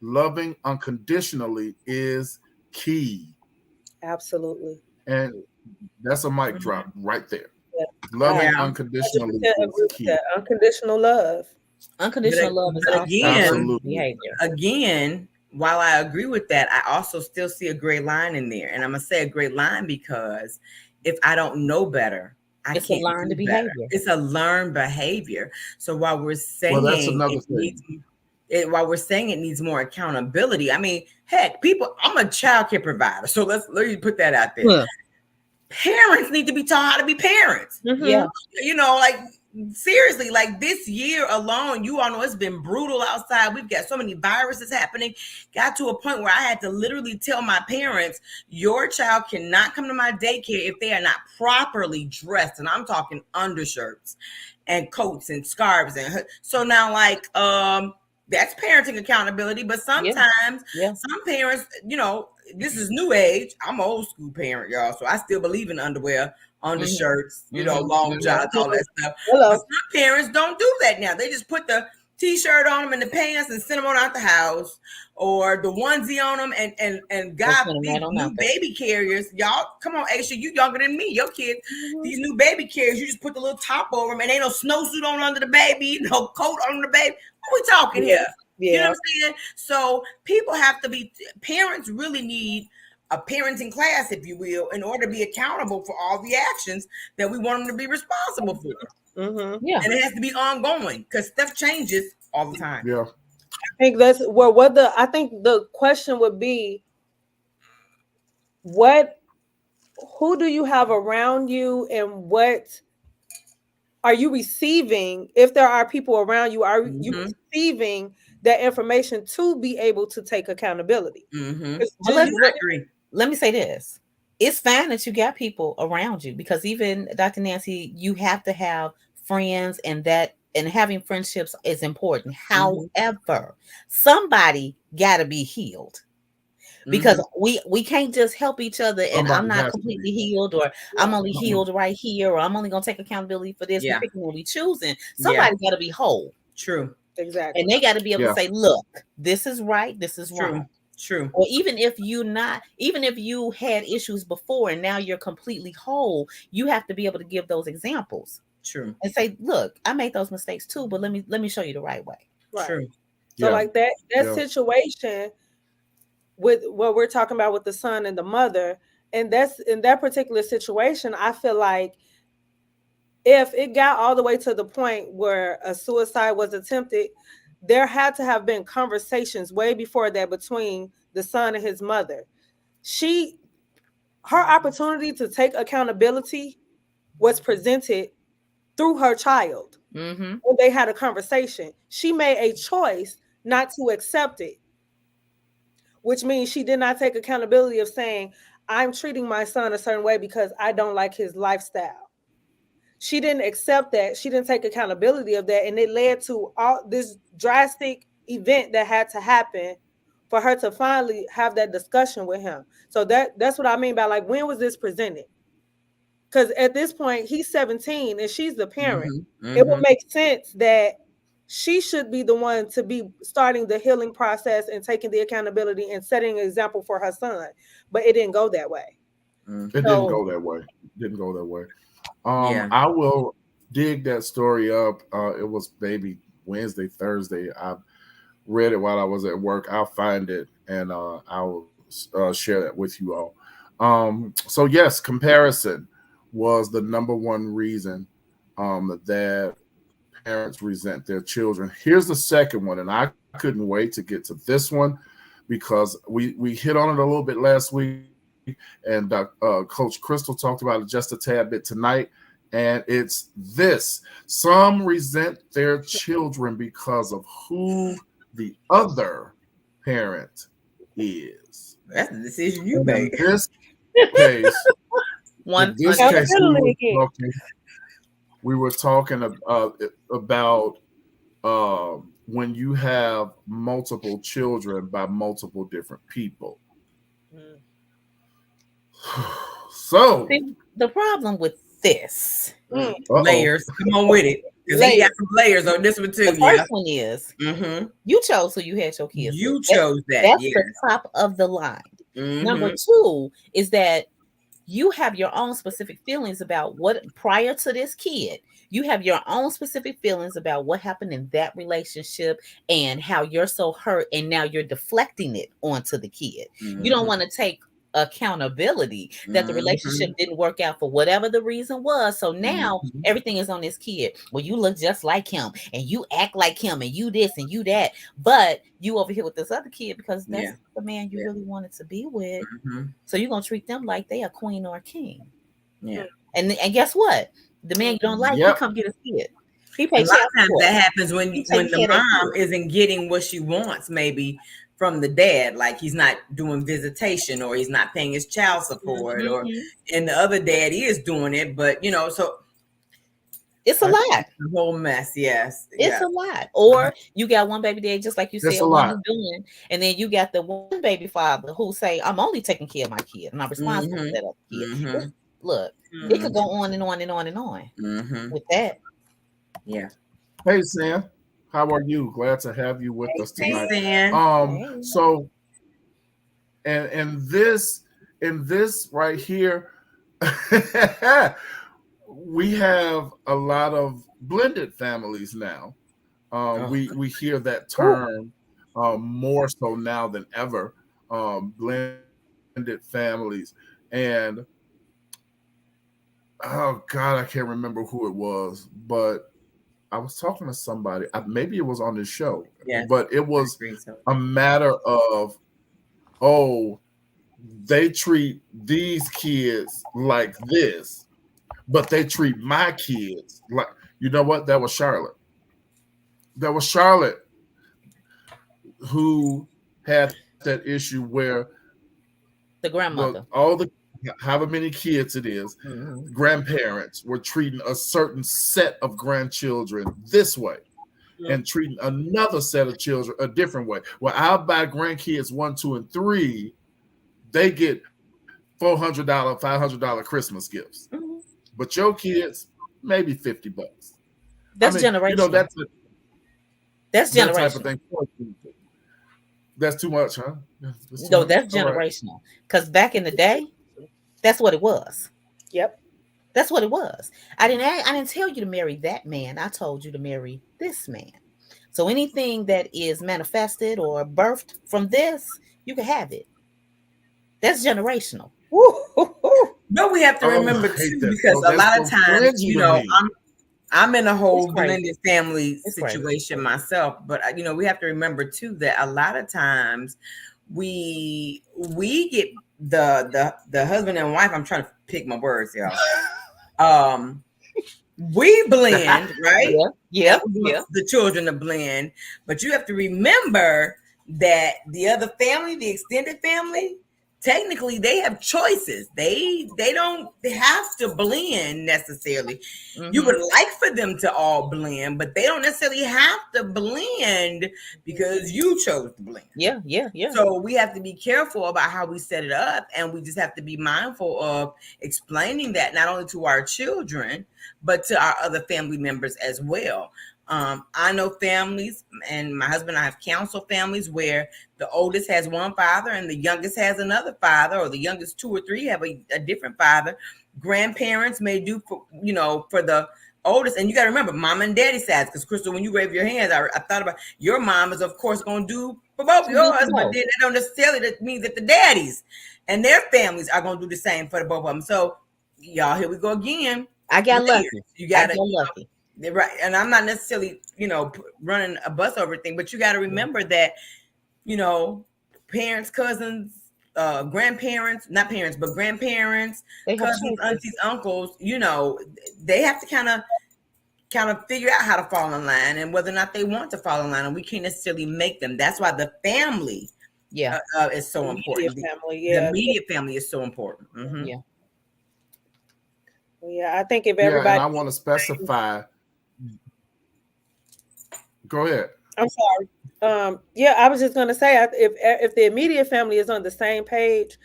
Loving unconditionally is key. Absolutely. And that's a mic drop right there. Yeah. Loving unconditionally is key. Unconditional love. Unconditional love is behavior. Again, while I agree with that, I also still see a gray line in there. And I'm going to say a gray line because if I don't know better, it's a learned behavior. It's a learned behavior. So while we're saying that's another thing. While we're saying it needs more accountability, I mean, heck, I'm a child care provider. So let me put that out there. Yeah. Parents need to be taught how to be parents. Yeah. Like seriously, like this year alone, you all know it's been brutal outside. We've got so many viruses happening. Got to a point where I had to literally tell my parents, your child cannot come to my daycare if they are not properly dressed. And I'm talking undershirts and coats and scarves. And so now that's parenting accountability. But sometimes some parents, this is new age. I'm an old school parent, y'all. So I still believe in underwear, undershirts, long johns, all that stuff. But some parents don't do that now. They just put the t-shirt on them and the pants and send them on out the house, or the onesie on them. And God, these new baby carriers, y'all, come on, Aisha, you younger than me. Your kids, these new baby carriers, you just put the little top over them and ain't no snowsuit on under the baby, no coat on the baby. What we talking here? You know Yeah. what I'm saying? So people have to be, parents really need a parenting class, if you will, in order to be accountable for all the actions that we want them to be responsible for. Mm-hmm. Yeah. And it has to be ongoing because stuff changes all the time. Yeah. I think that's I think the question would be, who do you have around you, and what are you receiving? If there are people around you, are you Mhm. receiving that information to be able to take accountability? Mhm. It's Well, just- I agree. let me say this. It's fine that you got people around you, because even Dr. Nancy, you have to have friends, and having friendships is important. Mhm. However, somebody got to be healed, because Mhm. we can't just help each other, and I'm Somebody not has to completely be. healed, or I'm only Mhm. healed right here, or I'm only going to take accountability for this. Yeah. We picking what we choosing. Yeah. Somebody got to be whole, True. exactly. and they got to be able Yeah. to say, look, this is right, this is True. wrong. True. Or even if you had issues before and now you're completely whole, you have to be able to give those examples True. and say, look, I made those mistakes too, but let me show you the right way. Right. True. So Yeah. like that Yeah. situation with what we're talking about with the son and the mother, and that's in that particular situation, I feel like if it got all the way to the point where a suicide was attempted, there had to have been conversations way before that between the son and his mother. Her opportunity to take accountability was presented through her child. Mm-hmm. When they had a conversation, she made a choice not to accept it, which means she did not take accountability of saying, I'm treating my son a certain way because I don't like his lifestyle. She didn't accept that. She didn't take accountability of that. And it led to all this drastic event that had to happen for her to finally have that discussion with him. So that's what I mean by, like, when was this presented? Because at this point, he's 17 and she's the parent. Mhm. It would Mhm. make sense that she should be the one to be starting the healing process and taking the accountability and setting an example for her son. But it didn't go that way. It So- didn't go that way. Didn't go that way. Yeah. I will dig that story up. It was maybe Wednesday, Thursday. I read it while I was at work. I'll find it and I will share that with you all. So yes, comparison was the number one reason that parents resent their children. Here's the second one, and I couldn't wait to get to this one because we hit on it a little bit last week, and Coach Crystal talked about it just a tad bit tonight. And it's this: some resent their children because of who the other parent is. That's the decision you In made. this case, in this case, we were talking about when you have multiple children by multiple different people. So See, the problem with this, Layers. Come on with it. Because they got some layers on this one too. the first one is Mm-hmm. you chose who you had your kids You with. chose that. That's Yes. the top of the line. Mhm. Number two is that you have your own specific feelings about what prior to this kid. You have your own specific feelings about what happened in that relationship and how you're so hurt, and now you're deflecting it onto the kid. You don't want to take accountability that the relationship didn't work out for whatever the reason was. So now everything is on this kid. Well, you look just like him and you act like him and you this and you that, but you over here with this other kid because that's the man you really wanted to be with. So you're gonna treat them like they a queen or a king. Yeah. And guess what? The man you don't like, he come get his kid. He A pays lot child of times support. that happens when the mom isn't getting what she wants, maybe from the dad, like he's not doing visitation or he's not paying his child support, or and the other dad is doing it, but so it's a lot. The whole mess, yes. It's a lot. Or you got one baby dad, just like you said, a lot. Doing, and then you got the one baby father who say, I'm only taking care of my kid and I'm responsible for that other kid. Look, it could go on and on and on and on with that. Yeah. Hey Sam, how are you? Glad to have you with us tonight. Hey, Sam. So and this right here, we have a lot of blended families now. We hear that term more so now than ever. Blended families, and oh God, I can't remember who it was, but I was talking to somebody. Maybe it was on this show, Yes, but it I was agree. So a matter of, oh, they treat these kids like this, but they treat my kids like, you know what? That was Charlotte. That was Charlotte who had that issue where The grandmother. all the however many kids it is, Mhm. grandparents were treating a certain set of grandchildren this way and treating another set of children a different way. Well, I'll buy grandkids 1, 2, and 3. They get $400, $500 Christmas gifts, Mhm. but your kids maybe $50. That's I mean, generational. you know, that's that type of generational. thing. That's too much, huh? That's too No, much? that's All right. generational. Because back in the day, that's what it was. Yep. That's what it was. I didn't tell you to marry that man. I told you to marry this man. So anything that is manifested or birthed from this, you can have it. That's generational. but we have to Oh, remember I hate too, that. because So a that's lot of so times, cringy you to know, me. I'm in a whole It's crazy. blended family It's crazy. situation myself, but you know, we have to remember too that a lot of times we get the husband and wife. I'm trying to pick my words, y'all. We blend, right? Yeah. We want the children to blend, but you have to remember that the other family, the extended family, technically they have choices. They don't have to blend necessarily. Mhm. You would like for them to all blend, but they don't necessarily have to blend because you chose to blend. Yeah. So we have to be careful about how we set it up, and we just have to be mindful of explaining that not only to our children, but to our other family members as well. I know families, and my husband and I have counseled families where the oldest has one father and the youngest has another father, or the youngest 2 or 3 have a different father. Grandparents may do for the oldest, and you got to remember mom and daddy sides, because Crystal, when you wave your hands, I thought about your mom is of course going to do for both yours, but they don't necessarily mean that the daddies and their families are going to do the same for the both of them. So y'all, here we go again. I got lucky. You got to lucky. Right, and I'm not necessarily running a bus over thing, but you got to remember that parents, cousins, grandparents, not parents but grandparents, cousins, aunties, uncles, they have to kind of figure out how to fall in line and whether or not they want to fall in line, and we can't necessarily make them. That's why the family is so important. The immediate family is so important. Mm-hmm. Yeah, I think if everybody, and I want to specify. Go ahead. I'm sorry. I was just going to say, if the immediate family is on the same page,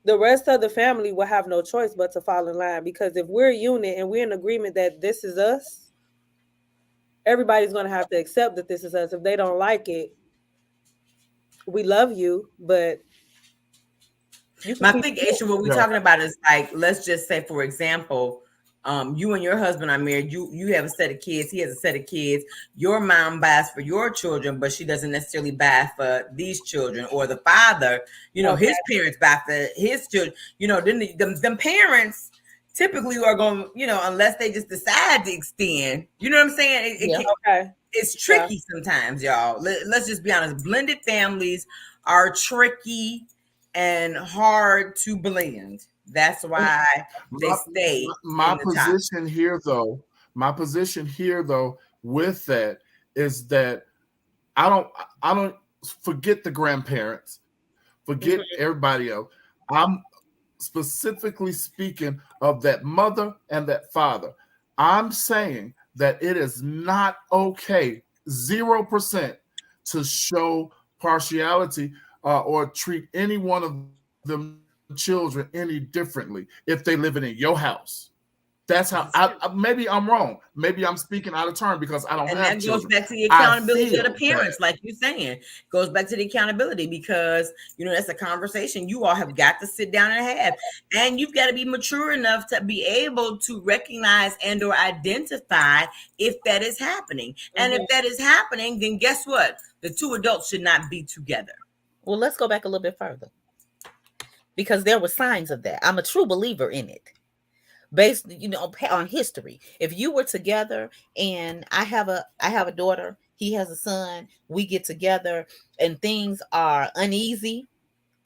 the rest of the family will have no choice but to fall in line, because if we're a unit and we're in agreement that this is us, everybody's going to have to accept that this is us. If they don't like it, we love you, but I think, Aisha, what we're talking about is, like, let's just say, for example, you and your husband are married. You have a set of kids. He has a set of kids. Your mom buys for your children, but she doesn't necessarily buy for these children. Or the father, his parents buy for his children. Then them parents typically are going, unless they just decide to extend. You know what I'm saying? It's tricky sometimes, y'all. Let's just be honest. Blended families are tricky and hard to blend. That's why they stay. My position here, though, with that is that I don't forget the grandparents, forget everybody else. I'm specifically speaking of that mother and that father. I'm saying that it is not okay, 0%, to show partiality or treat any one of them children any differently if they live in your house. That's how maybe I'm wrong. Maybe I'm speaking out of turn because I don't have children. And that goes back to the accountability of the parents, like you're saying. Goes back to the accountability, because that's a conversation you all have got to sit down and have. And you've got to be mature enough to be able to recognize and or identify if that is happening. And if that is happening, then guess what? The two adults should not be together. Well, let's go back a little bit further, because there were signs of that. I'm a true believer in it, based, on history. If you were together, and I have a daughter, he has a son, we get together, and things are uneasy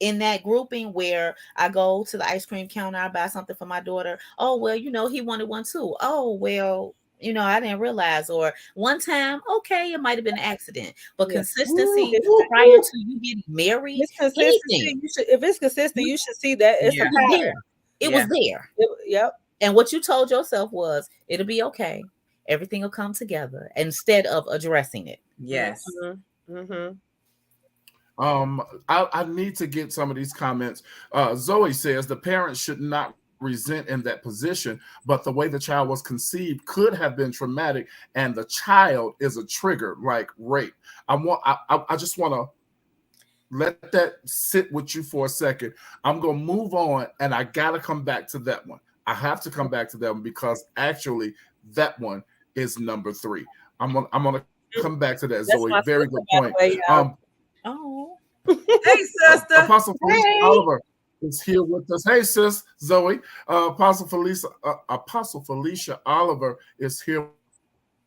in that grouping, where I go to the ice cream counter, I buy something for my daughter. Oh, well, he wanted one too. Oh, well, I didn't realize. Or one time, okay, it might have been an accident, but consistency prior to you getting married, it's consistency. If it's consistent, you should see that it's a pattern. It was there. Yep. And what you told yourself was, it'll be okay. Everything will come together, instead of addressing it. Yes. Mm-hmm. Mm-hmm. I need to get some of these comments. Zoe says the parents should not resent in that position, but the way the child was conceived could have been traumatic, and the child is a trigger like rape. I just want to let that sit with you for a second. I'm gonna move on, and I gotta come back to that one. I have to come back to that one, because actually that one is number 3. I'm gonna come back to that, Zoe. Very good point. Oh, hey, sister. Apostle Felicia Oliver is here with us. Hey, sis, Zoe. Apostle Felicia Oliver is here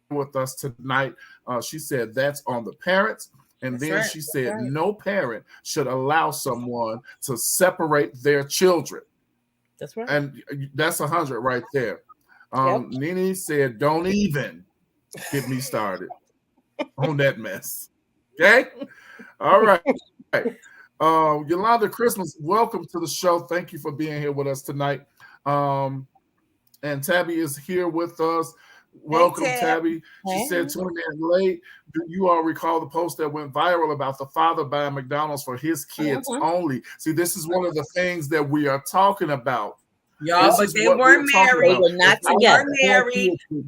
with us tonight. She said that's on the parents. And then she said no parent should allow someone to separate their children. That's right. And that's 100 right there. Nene said, don't even get me started on that mess. Okay? All right. Yolanda Christmas, welcome to the show. Thank you for being here with us tonight. And Tabby is here with us. Welcome, hey, Tabby. She said, tuning in late. Do you all recall the post that went viral about the father buying McDonald's for his kids only? See, this is one of the things that we are talking about. Y'all, but they weren't married. They were not together.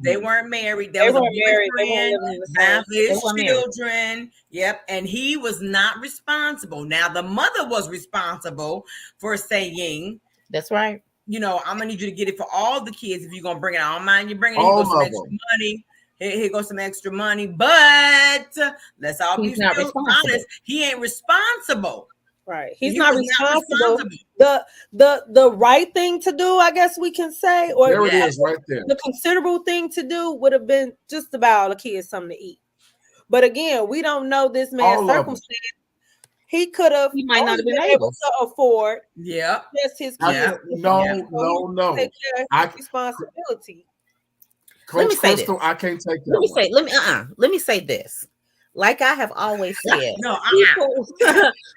They weren't married. They were married. His children. Yep. And he was not responsible. Now, the mother was responsible for saying, that's right. I'm gonna need you to get it for all the kids if you're gonna bring it. I don't mind you bringing it. Here goes some extra money. Here goes some extra money. But let's all be honest. He ain't responsible. Right. He's not responsible. The right thing to do, I guess we can say, or there it is right there. The considerable thing to do would have been just to buy all the kids something to eat. But again, we don't know this man's circumstance. He might not have been able to afford. Yeah. Just his kids. No. Take care of his responsibility. Coach Crystal, I can't take that. Let me say this. Like I have always said,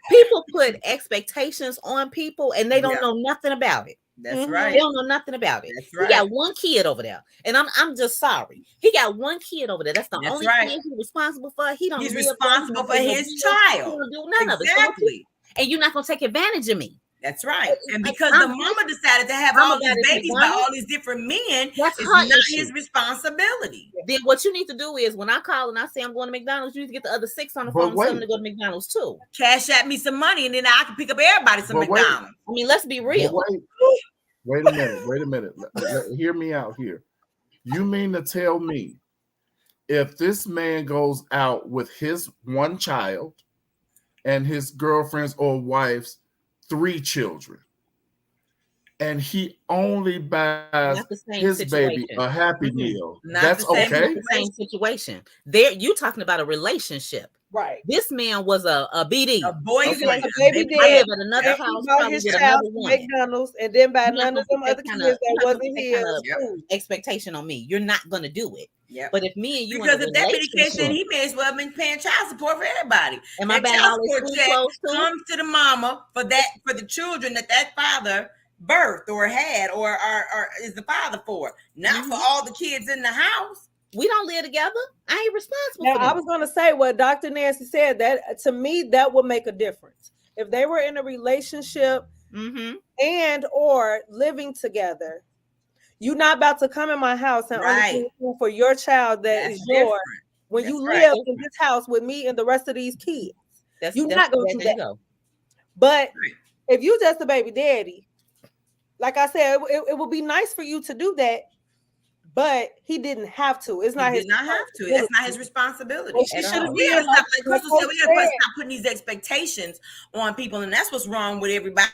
people put expectations on people, and they don't know nothing about it. That's right. They don't know nothing about it. That's right. He got one kid over there, and I'm just sorry. He got one kid over there. That's the only kid he's responsible for. He's responsible for his child. He don't do none of it. Exactly. And you're not gonna take advantage of me. That's right. And because the mama decided to have all these babies by all these different men, it's not his responsibility. Then what you need to do is, when I call and I say I'm going to McDonald's, you need to get the other 6 on the phone and tell them to go to McDonald's too. Cash at me some money, and then I can pick up everybody some McDonald's. I mean, let's be real. Wait a minute. Hear me out here. You mean to tell me if this man goes out with his one child and his girlfriend's or wife's 3 children, and he only buys his baby a Happy Meal, that's okay? Same situation. There, you talking about a relationship. Right. This man was a BD. A boyfriend. A baby dad. At another house, probably his child McDonald's, and then buy none of them other kids that wasn't his. Expectation on me. You're not going to do it. Yeah. But if me and you, because if that medication, he may as well have been paying child support for everybody. And my child support check comes to the mama for the children that father birthed or had or is the father for, not for all the kids in the house. We don't live together. I ain't responsible. Now, I was going to say what Dr. Nancy said, that to me, that would make a difference. If they were in a relationship and or living together, you're not about to come in my house and only food for your child that's is yours when you live in this house with me and the rest of these kids. You're not going to do that. But if you just a baby daddy, like I said, it would be nice for you to do that. but he didn't have to. It's not He his did not have to. That's not his responsibility. And she at should have all. We gotta did stop, like Crystal said, we gotta said. stop putting these expectations on people, and that's what's wrong with everybody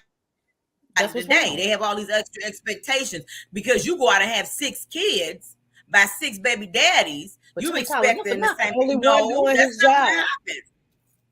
That's what's today. wrong. They have all these extra expectations because you go out and have 6 kids by 6 baby daddies. But You you ain't calling expecting them the for same Only thing. one No, doing that's his not what job. happened.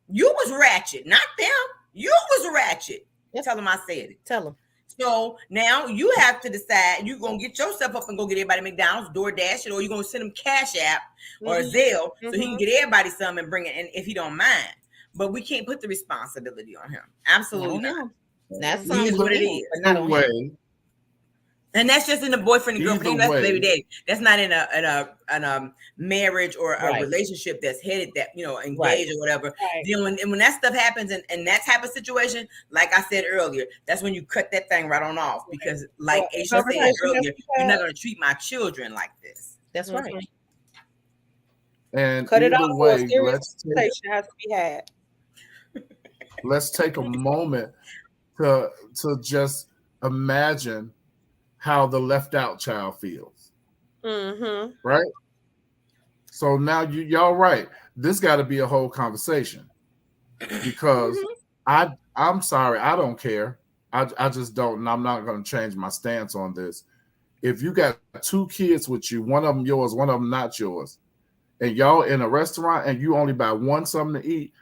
You was ratchet, not them. You was ratchet. Yep. Tell them I said it. Tell them. So now you have to decide you're gonna get yourself up and go get everybody McDonald's, DoorDash it, or you're gonna send him Cash App or Mhm. Zelle so he Mhm. can get everybody some and bring it in if he don't mind. But we can't put the responsibility on him. Absolutely Not on not. him. That's It something is what it we is. but not on him. way, And that's just in the boyfriend and girlfriend. Either That's the baby way. daddy. That's not in a marriage or a Right. relationship that's headed that, engaged Right. or whatever. Right. Then when that stuff happens in that type of situation, like I said earlier, that's when you cut that thing right on off. Because like Well, Aisha said conversation earlier, that we you're had. not gonna treat my children like this. That's Mhm. right. and Cut it either off, or a way, serious conversation has to be had. let's take a moment to just imagine how the left out child feels, Mm-hmm. right? So now y'all right. This got to be a whole conversation because I'm sorry, I don't care. I just don't, and I'm not going to change my stance on this. If you got 2 kids with you, one of them yours, one of them not yours, and y'all in a restaurant and you only buy one something to eat,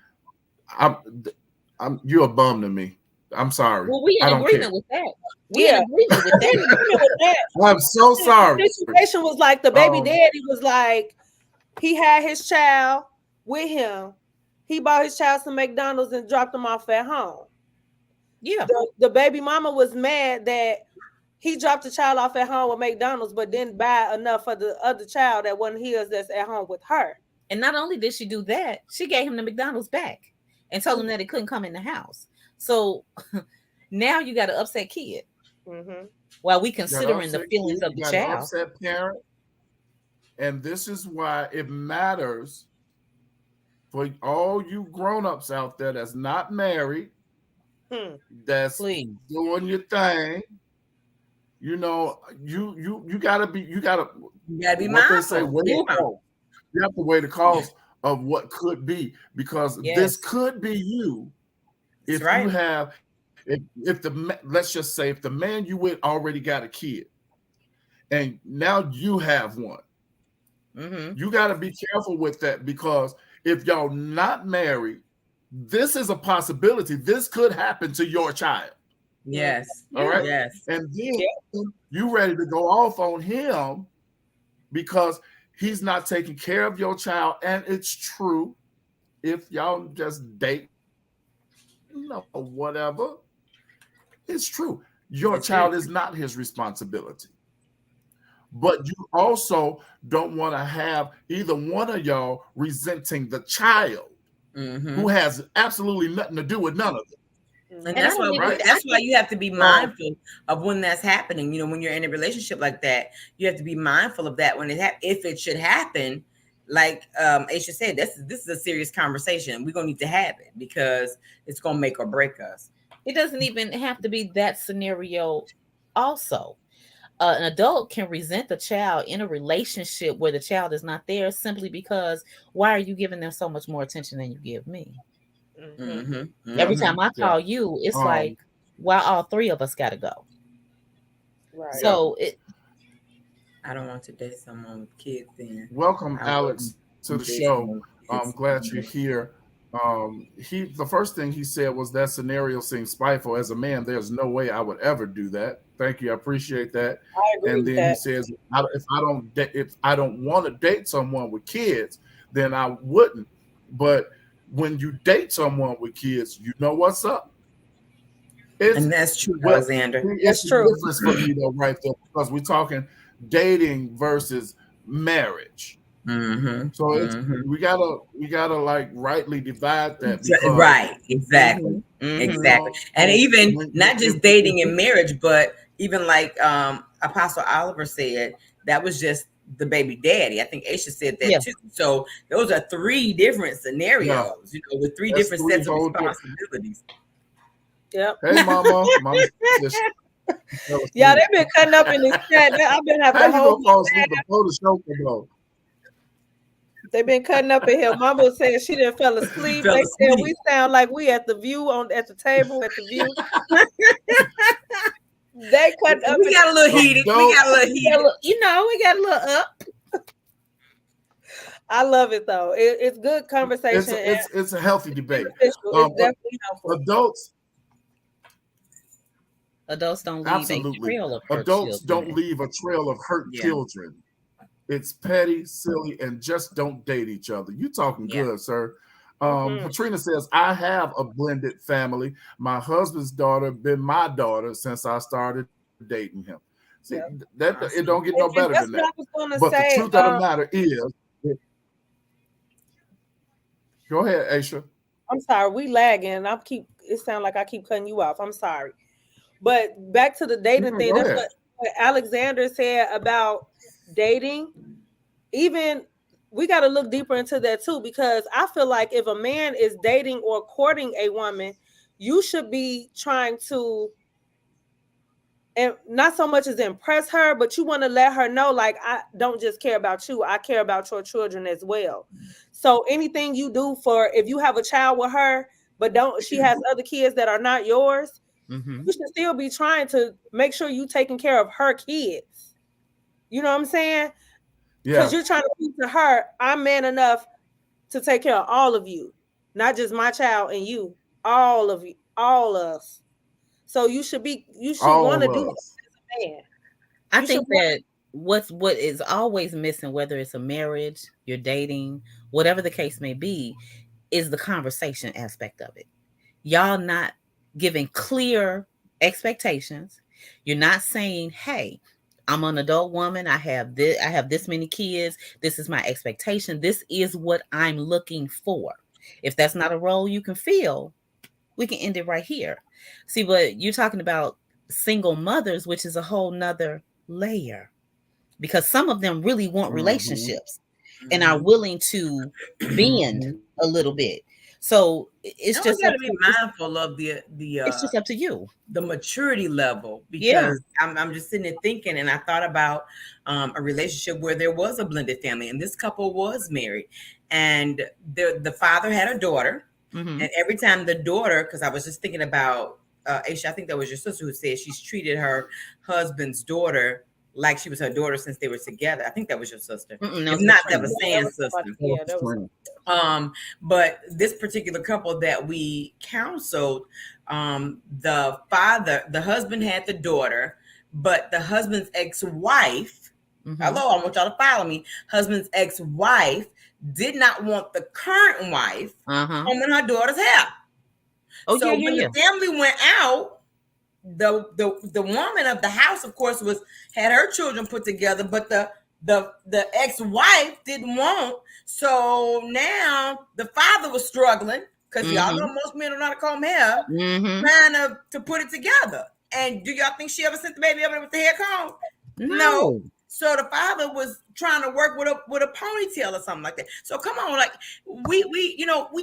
you're a bum to me. I'm sorry. Well, we I in don't agreement care. with that. We Yeah. in agreement with that. I'm so sorry. The situation was like the baby Um, daddy was like, he had his child with him. He bought his child some McDonald's and dropped him off at home. Yeah. The baby mama was mad that he dropped the child off at home with McDonald's, but didn't buy enough for the other child that wasn't his that's at home with her. And not only did she do that, she gave him the McDonald's back and told him that it couldn't come in the house. So now you got an upset kid Mm-hmm. while we You got considering the upset feelings kid, of the you got an child. upset parent. And this is why it matters for all you grown-ups out there that's not married, that's Please. doing your thing. You gotta be You gotta be what they say, mindful. you have to weigh the cost of what could be, because Yes. this could be you if That's right. you have let's just say if the man you with already got a kid and now you have one. Mm-hmm. You got to be careful with that, because if y'all not married, this is a possibility. This could happen to your child. Yes. All right. Yes. And then you ready to go off on him because he's not taking care of your child. And it's true. If y'all just date, whatever, it's true. Your child is not his responsibility. But you also don't want to have either one of y'all resenting the child who has absolutely nothing to do with none of it. And that's why you have to be mindful of when that's happening. When you're in a relationship like that, you have to be mindful of that when if it should happen. Like Aisha said, this is a serious conversation. We're gonna need to have it because it's gonna make or break us. It doesn't even have to be that scenario. Also, an adult can resent the child in a relationship where the child is not there simply because why are you giving them so much more attention than you give me? Every time I call you, it's like, why all 3 of us got to go? Right. So I don't want to date someone with kids. Then welcome, Alex, to the show. I'm glad you're here. The first thing he said was that scenario seems spiteful. As a man, there's no way I would ever do that. Thank you, I appreciate that. I agree And with then that. he says, if I don't want to date someone with kids, then I wouldn't. But when you date someone with kids, you know what's up. And that's true, Alexander. It's true. Difference for me though, right there, because we're talking dating versus marriage. So we gotta like rightly divide that. Right, exactly. Exactly. And even not just dating and marriage, but even like Apostle Oliver said, that was just the baby daddy. I think Aisha said that too. So those are 3 different scenarios, with 3 different sets of responsibilities. Yep. Hey, mama. Yeah, they've been cutting up in this chat. I've been having How a you whole. gonna fall asleep before the show come on? They've been cutting up in here. Mama said she didn't fell asleep. Fell They said asleep. we sound like we at the View at the table at the View. They cut up. We got a little heated. We got a little heated. You know, we got a little up. I love it though. It's good conversation. It's a healthy debate. It's definitely helpful. Adults don't leave absolutely. a trail of hurt Adults children. don't leave a trail of hurt children. It's petty, silly, and just don't date each other. You talking good, sir. Katrina says, I have a blended family. My husband's daughter been my daughter since I started dating him. See, that it don't get no better than that. But the truth of the matter is, go ahead, Aisha. I'm sorry, we lagging. It sounds like I keep cutting you off. I'm sorry. But back to the dating thing, that's what Alexander said about dating. Even we got to look deeper into that too, because I feel like if a man is dating or courting a woman, you should be trying to, and not so much as impress her, but you want to let her know, like, I don't just care about you, I care about your children as well. So anything you do if you have a child with her, but she has other kids that are not yours, you should still be trying to make sure you taking care of her kids. You know what I'm saying? Because you're trying to prove to her, I'm man enough to take care of all of you, not just my child and you, all of you, all of us. So you should want to do that as a man. I think that what is always missing, whether it's a marriage, you're dating, whatever the case may be, is the conversation aspect of it. Y'all not giving clear expectations. You're not saying, hey, I'm an adult woman. I have this many kids. This is my expectation. This is what I'm looking for. If that's not a role you can fill, we can end it right here. See, but you're talking about single mothers, which is a whole nother layer, because some of them really want relationships and are willing to bend a little bit. So it's just got to be mindful of the it's just up to you, the maturity level, because I'm just sitting there thinking, and I thought about a relationship where there was a blended family, and this couple was married, and the father had a daughter, and every time the daughter, because I was just thinking about Aisha, I think that was your sister who said she's treated her husband's daughter like she was her daughter since they were together. I think that was your sister. No, if not, that was Sam's sister. Yeah, that was. But this particular couple that we counseled, the husband had the daughter, but the husband's ex-wife, hello, I want y'all to follow me. Husband's ex-wife did not want the current wife combing her daughter's hair. When the family went out, the woman of the house, of course, had her children put together, but the ex-wife didn't want. So now the father was struggling, because y'all know most men don't know how to comb hair, trying to put it together. And do y'all think she ever sent the baby over with the hair comb? No. So the father was trying to work with a ponytail or something like that. So come on, like we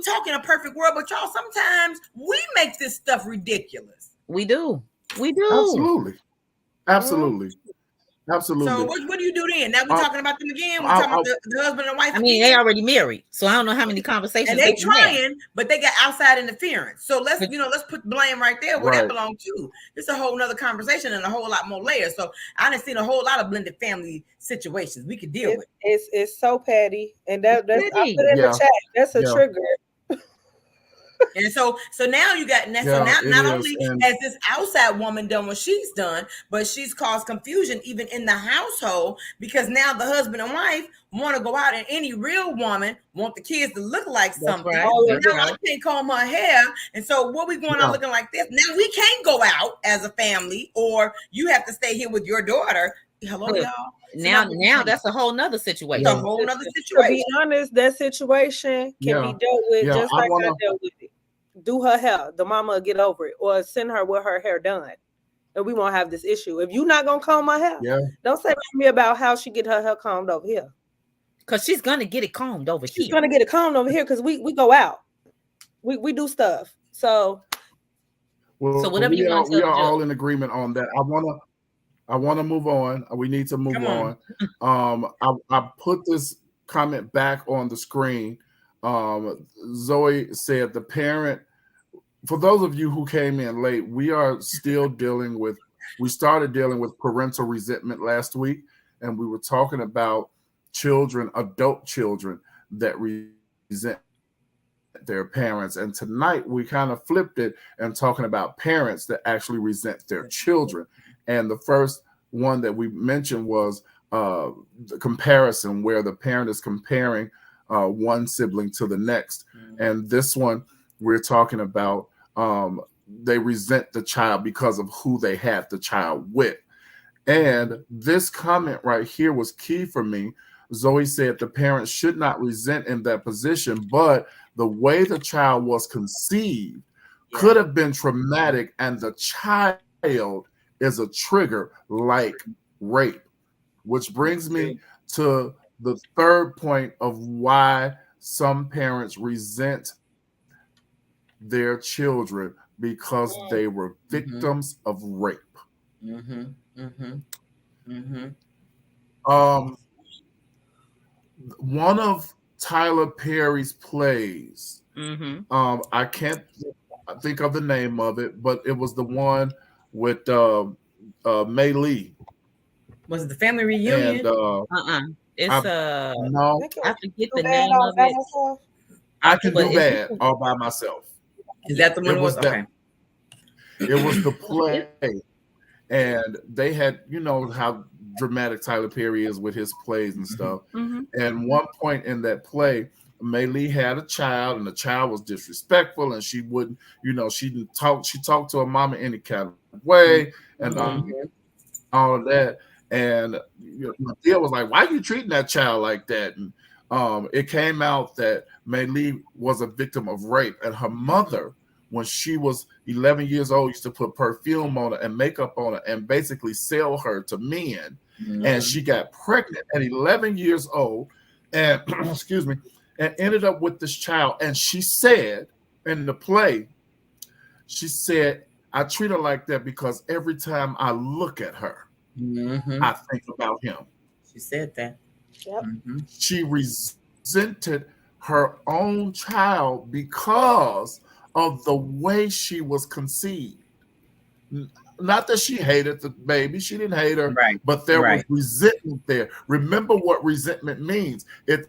talk in a perfect world, but y'all, sometimes we make this stuff ridiculous. We do. Absolutely. So what do you do then? Now we're talking about them again. We're talking about the husband and wife. I mean, they already married, so I don't know how many conversations. And they trying, but they got outside interference. So let's put blame right there where that belongs to. It's a whole nother conversation and a whole lot more layers. So I done seen a whole lot of blended family situations we could deal with. It's so petty, and that's I put it in the chat. That's a trigger. And so now you got not only has this outside woman done what she's done, but she's caused confusion even in the household, because now the husband and wife want to go out, and any real woman want the kids to look like something. Now I can't comb her hair, and so what we going on looking like this? Now we can't go out as a family, or you have to stay here with your daughter. Hello, y'all. Now that's a whole nother situation. A whole nother situation. To be honest, that situation can be dealt with just like I dealt with it. Do her hair, the mama will get over it, or send her with her hair done, and we won't have this issue. If you're not gonna comb my hair, don't say to me about how she get her hair combed over here, because she's gonna get it combed over here. She's gonna get it combed over here because we go out, we do stuff. So Well, So whatever you want to we tell are the judge. all in agreement on that. I wanna move on. We need to move Come on. on. I put this comment back on the screen. Zoe said the parent. For those of you who came in late, we started dealing with parental resentment last week, and we were talking about adult children that resent their parents. And tonight we kind of flipped it and talking about parents that actually resent their children. And the first one that we mentioned was the comparison, where the parent is comparing one sibling to the next. And this one we're talking about they resent the child because of who they have the child with. And this comment right here was key for me. Zoe said the parents should not resent in that position, but the way the child was conceived could have been traumatic, and the child is a trigger like rape, which brings me to the third point of why some parents resent their children, because they were victims of rape. One of Tyler Perry's plays, I can't think of the name of it, but it was the one with Mei Lee. Was it the family reunion? And It's no, I forget the name of it. I Can Do Bad All By Myself. Is that the one it was? Okay. It was the play, and they had, you know how dramatic Tyler Perry is with his plays and stuff. And one point in that play, Mei Lee had a child, and the child was disrespectful, and she wouldn't, she didn't talk. She talked to her mama any kind of way, and all of that. And Madea was like, "Why are you treating that child like that?" And it came out that Mei Lee was a victim of rape, and her mother, when she was 11 years old, used to put perfume on her and makeup on her and basically sell her to men. And she got pregnant at 11 years old, and excuse me, and ended up with this child. And she said in the play, she said, "I treat her like that because every time I look at her, I think about him." She said that. Yep. She resented her own child because of the way she was conceived. Not that she hated the baby, she didn't hate her, but there was resentment there. Remember what resentment means. It's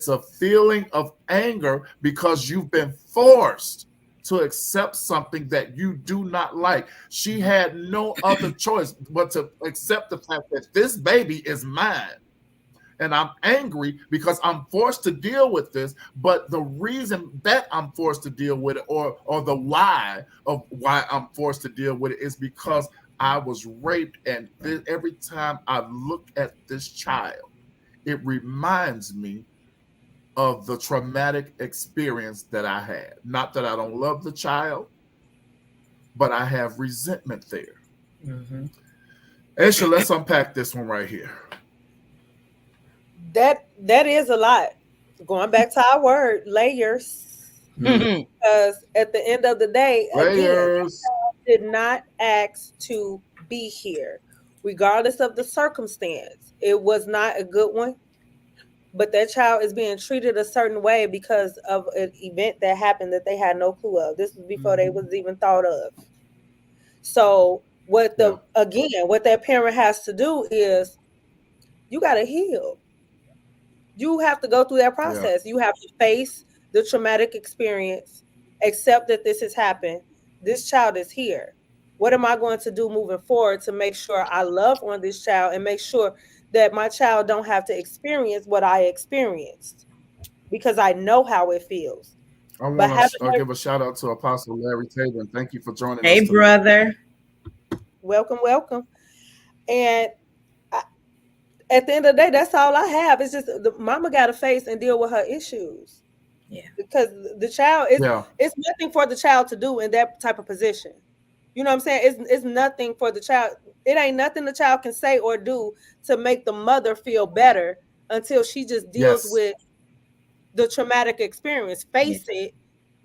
a feeling of anger because you've been forced to accept something that you do not like. She had no other choice but to accept the fact that this baby is mine. And I'm angry because I'm forced to deal with this. But the reason that I'm forced to deal with it, or the why of why I'm forced to deal with it, is because I was raped. And every time I look at this child, it reminds me of the traumatic experience that I had. Not that I don't love the child, but I have resentment there. Aisha, let's unpack this one right here. That is a lot. Going back to our word, layers. Because at the end of the day, again, did not ask to be here, regardless of the circumstance. It was not a good one, but that child is being treated a certain way because of an event that happened that they had no clue of. This was before they was even thought of. So what that parent has to do is, you got to heal. You have to go through that process. You have to face the traumatic experience, accept that this has happened. This child is here. What am I going to do moving forward to make sure I love on this child and make sure that my child don't have to experience what I experienced, because I know how it feels. I want to give a shout out to Apostle Larry Taylor, and thank you for joining us. Hey, brother. Welcome. And at the end of the day, that's all I have. It's just the mama got to face and deal with her issues. Yeah. Because the child it's nothing for the child to do in that type of position. You know what I'm saying? It's nothing for the child. It ain't nothing the child can say or do to make the mother feel better until she just deals with the traumatic experience. Face it,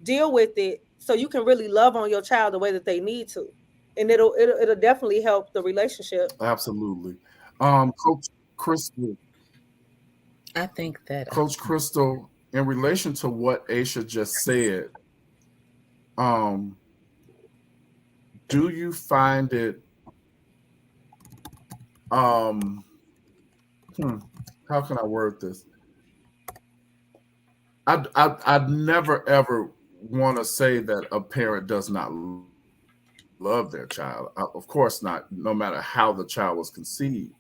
deal with it, so you can really love on your child the way that they need to, and it'll definitely help the relationship. Absolutely. Coach Crystal, I think that Coach Crystal, in relation to what Aisha just said, do you find it how can I word this? I'd never ever want to say that a parent does not love their child. Of course not, no matter how the child was conceived.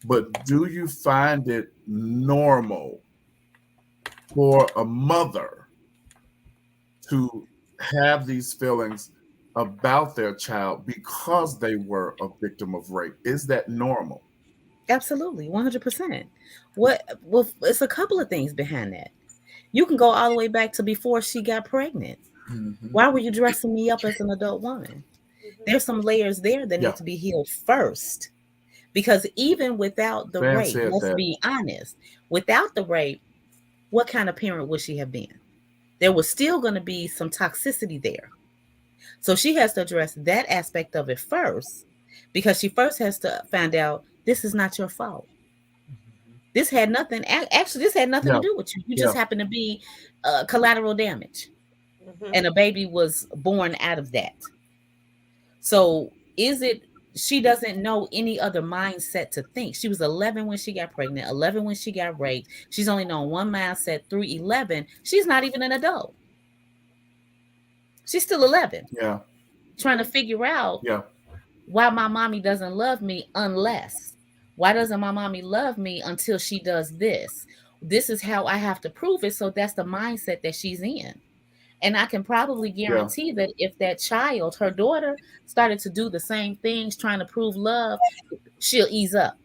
But do you find it normal for a mother to have these feelings about their child because they were a victim of rape? Is that normal? absolutely 100%. Well, it's a couple of things behind that. You can go all the way back to before she got pregnant. Mhm. Why were you dressing me up as an adult woman? There's some layers there that Yeah. need to be healed first. Because even without the Van rape, said let's that. be honest, without the rape, what kind of parent would she have been? There was still going to be some toxicity there. So she has to address that aspect of it first, because she first has to find out this is not your fault. This had nothing, actually, this had nothing Yeah. to do with you. You Yeah. just happen to be collateral damage. And a baby was born out of that. So is it, she doesn't know any other mindset to think. She was 11 when she got pregnant, 11 when she got raped. She's only known one mindset through 11. She's not even an adult. She's still 11. Yeah. Trying to figure out Yeah. why my mommy doesn't love me unless. Why doesn't my mommy love me until she does this? This is how I have to prove it. So that's the mindset that she's in. And I can probably guarantee that if that child, her daughter, started to do the same things, trying to prove love, she'll ease up.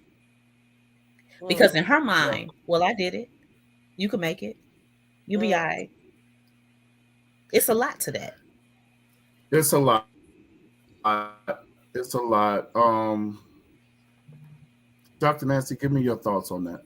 Because in her mind, well, I did it. You can make it. You'll be all right. It's a lot to that. It's a lot. It's a lot. Dr. Nancy, give me your thoughts on that.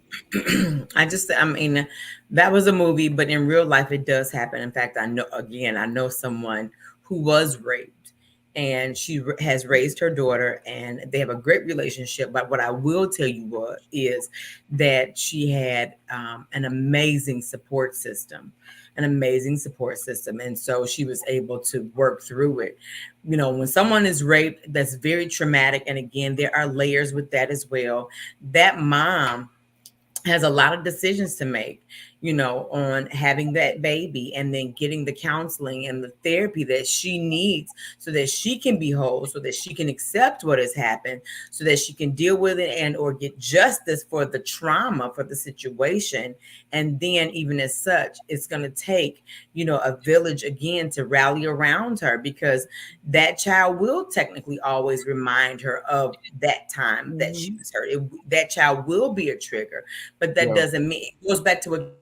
I mean, that was a movie, but in real life, it does happen. In fact, I know someone who was raped, and she has raised her daughter, and they have a great relationship. But what I will tell you is that she had an amazing support system. And so she was able to work through it. You know, when someone is raped, that's very traumatic. And again, there are layers with that as well. That mom has a lot of decisions to make, you know, on having that baby and then getting the counseling and the therapy that she needs so that she can be whole, so that she can accept what has happened, so that she can deal with it and or get justice for the trauma, for the situation. And then even as such, it's going to take, you know, a village again to rally around her, because that child will technically always remind her of that time that she was hurt. That child will be a trigger. But that doesn't mean, it goes back to what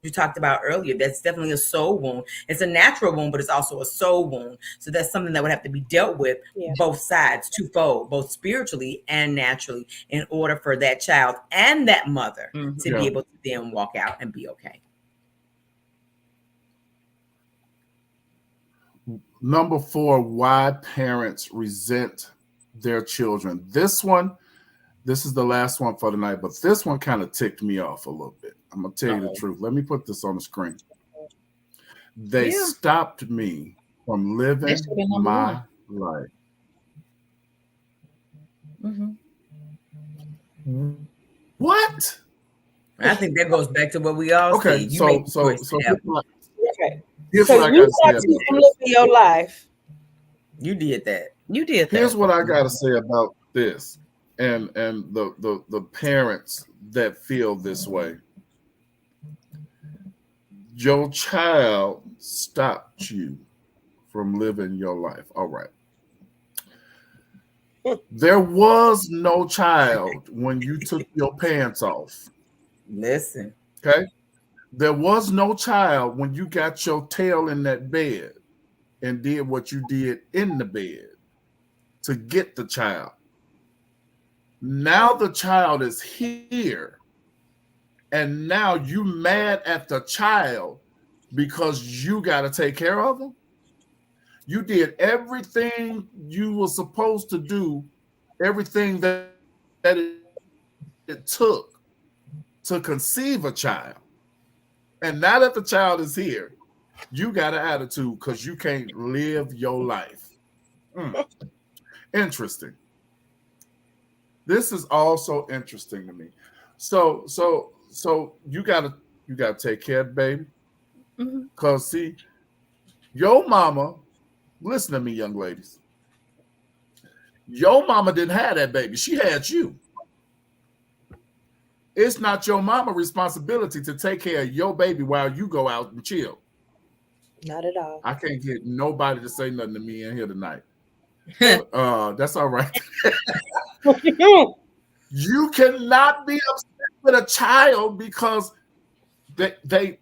you talked about earlier. That's definitely a soul wound. It's a natural wound, but it's also a soul wound. So that's something that would have to be dealt with both sides, twofold, both spiritually and naturally, in order for that child and that mother to be able to then walk out and be okay. Number 4, why parents resent their children. This is the last one for tonight, but this one kind of ticked me off a little bit. I'm going to tell you the truth. Let me put this on the screen. They stopped me from living my life. What? I think that goes back to what we all say. You so here's what I got to say about this. Your life. You did that. Here's what I got to say about this. And the parents that feel this way. Your child stopped you from living your life. All right. There was no child when you took your pants off. Listen. Okay. There was no child when you got your tail in that bed and did what you did in the bed to get the child. Now the child is here, and now you mad at the child because you got to take care of him? You did everything you were supposed to do, everything that it took to conceive a child. And now that the child is here, you got an attitude because you can't live your life. Interesting. This is also interesting to me. So you gotta take care of the baby. Because see, your mama, listen to me, young ladies. Your mama didn't have that baby. She had you. It's not your mama's responsibility to take care of your baby while you go out and chill. Not at all. I can't get nobody to say nothing to me in here tonight. That's all right. You cannot be upset with a child because they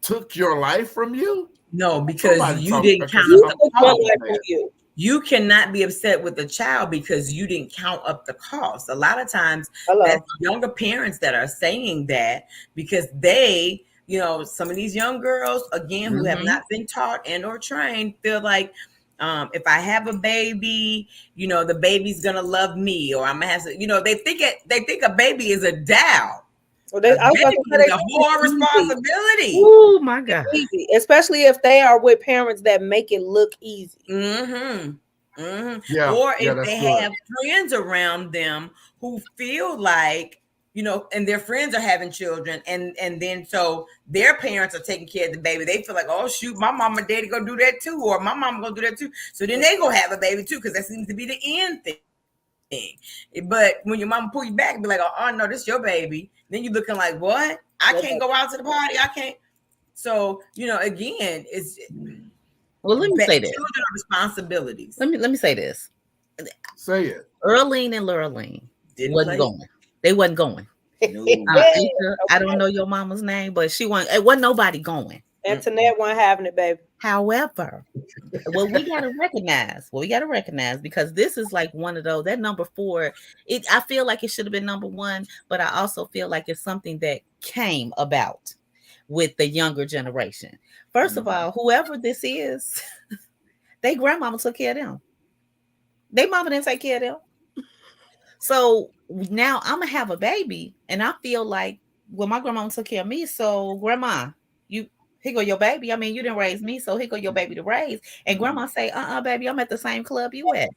took your life from you. No, because Somebody you talk- didn't because count I'm up the talking, cost. man. You cannot be upset with the child because you didn't count up the cost. A lot of times, Hello. that's younger parents that are saying that because they, some of these young girls, again, who have not been taught and or trained, feel like if I have a baby, the baby's gonna love me, or I'm gonna have to, they think a baby is a doll. Well, A baby is a whole responsibility. Oh my God. Easy, especially if they are with parents that make it look easy. Yeah, Or if that's they good. have friends around them who feel like, and their friends are having children, and then so their parents are taking care of the baby. They feel like, oh shoot, my mama and daddy gonna do that too, or my mama gonna do that too. So then they gonna have a baby too, because that seems to be the end thing. But when your mama pull you back and be like, oh no, this is your baby, then you're looking like, what? I can't go out to the party. I can't. So, again, it's Well, let me say this. children are responsibilities. Let me say this. Say it. Earlene and Lurleen Didn't wasn't play. going. They wasn't going. No. Issa, I don't know your mama's name, but she wasn't. It wasn't nobody going. Antoinette wasn't having it, baby. However, what we gotta recognize, because this is like one of those, that number 4, I feel like it should have been number 1, but I also feel like it's something that came about with the younger generation. First of all, whoever this is, they grandmama took care of them. They mama didn't take care of them. So now I'm gonna have a baby, and I feel like, well, my grandmama took care of me, so grandma, here go your baby. I mean, you didn't raise me, so here go your baby to raise. And grandma say, baby, I'm at the same club you at.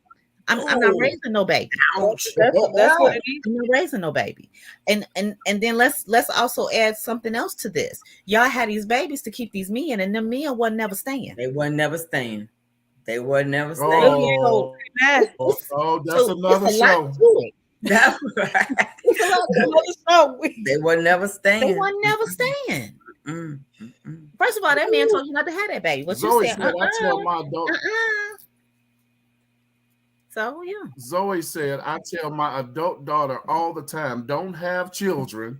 I'm not raising no baby. Ouch. That's what it is. I'm not raising no baby. And then let's also add something else to this. Y'all had these babies to keep these men, and them men wasn't never staying. They wasn't never staying. They wasn't never staying. Oh, that's So another it's a lot show. to it. That's right. It's a lot to it. They wasn't never They staying. wasn't never staying. Mm. First of all, that man told you not to have that baby. What you Zoe said? said, I tell my adult. So yeah. Zoe said, I tell my adult daughter all the time, don't have children.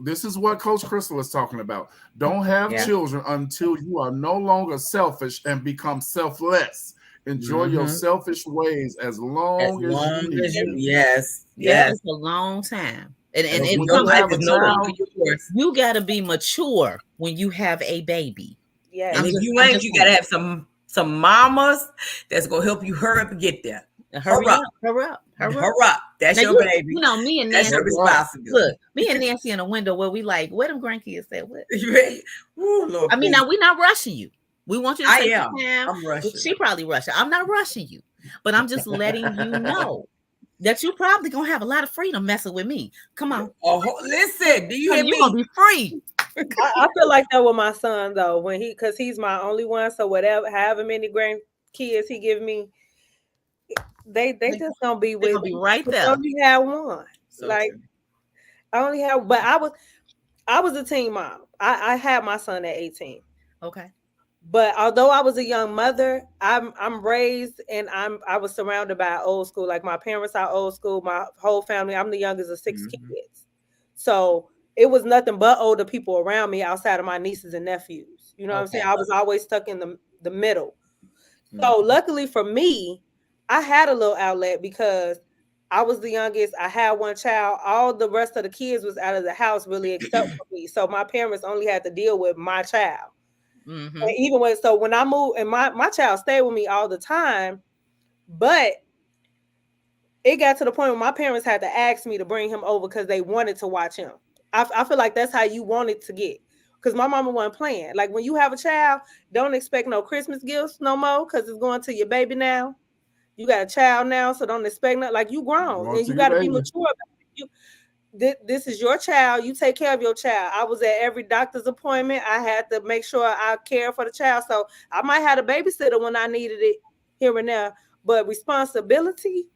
This is what Coach Crystal is talking about. Don't have children until you are no longer selfish and become selfless. Enjoy your selfish ways as long as you need. Yes. It's a long time. And it when comes you have with a no child, longer yours. You gotta be mature when you have a baby. Yeah. And if you ain't, you gotta have some mamas that's gonna help you hurry up and get there. Hurry up. That's Now, your baby. You know, me and That's Nancy. your responsibility. Look, me and Nancy in a window where we like, where them grandkids at? What? Ooh, Lord, I mean, now we're not rushing you. We want you to take your time. I'm rushing. She probably rushing. I'm not rushing you, but I'm just letting you know that you probably gonna have a lot of freedom messing with me. Come on. Oh, listen, do you hear You're me? gonna be free. I feel like that with my son though, because he's my only one. So however many grandkids he give me, they just gonna be with Gonna be me. right I there. only have one. So like true. I only have, but I was a teen mom. I had my son at 18. Okay. But although I was a young mother, I'm raised and I was surrounded by old school. Like my parents are old school. My whole family. I'm the youngest of 6 kids, so it was nothing but older people around me outside of my nieces and nephews. You know what I'm saying? I was always stuck in the middle. So luckily for me, I had a little outlet because I was the youngest. I had one child. All the rest of the kids was out of the house, really, except for me. So my parents only had to deal with my child. Mhm. And even when I moved, and my child stayed with me all the time, but it got to the point where my parents had to ask me to bring him over because they wanted to watch him. I feel like that's how you want it to get. Because my mama wasn't playing. Like when you have a child, don't expect no Christmas gifts no more because it's going to your baby now. You got a child now, so don't expect nothing. Like you grown Going and to you your got to be baby. mature about it. This is your child. You take care of your child. I was at every doctor's appointment. I had to make sure I care for the child. So I might have a babysitter when I needed it here and there. But responsibility,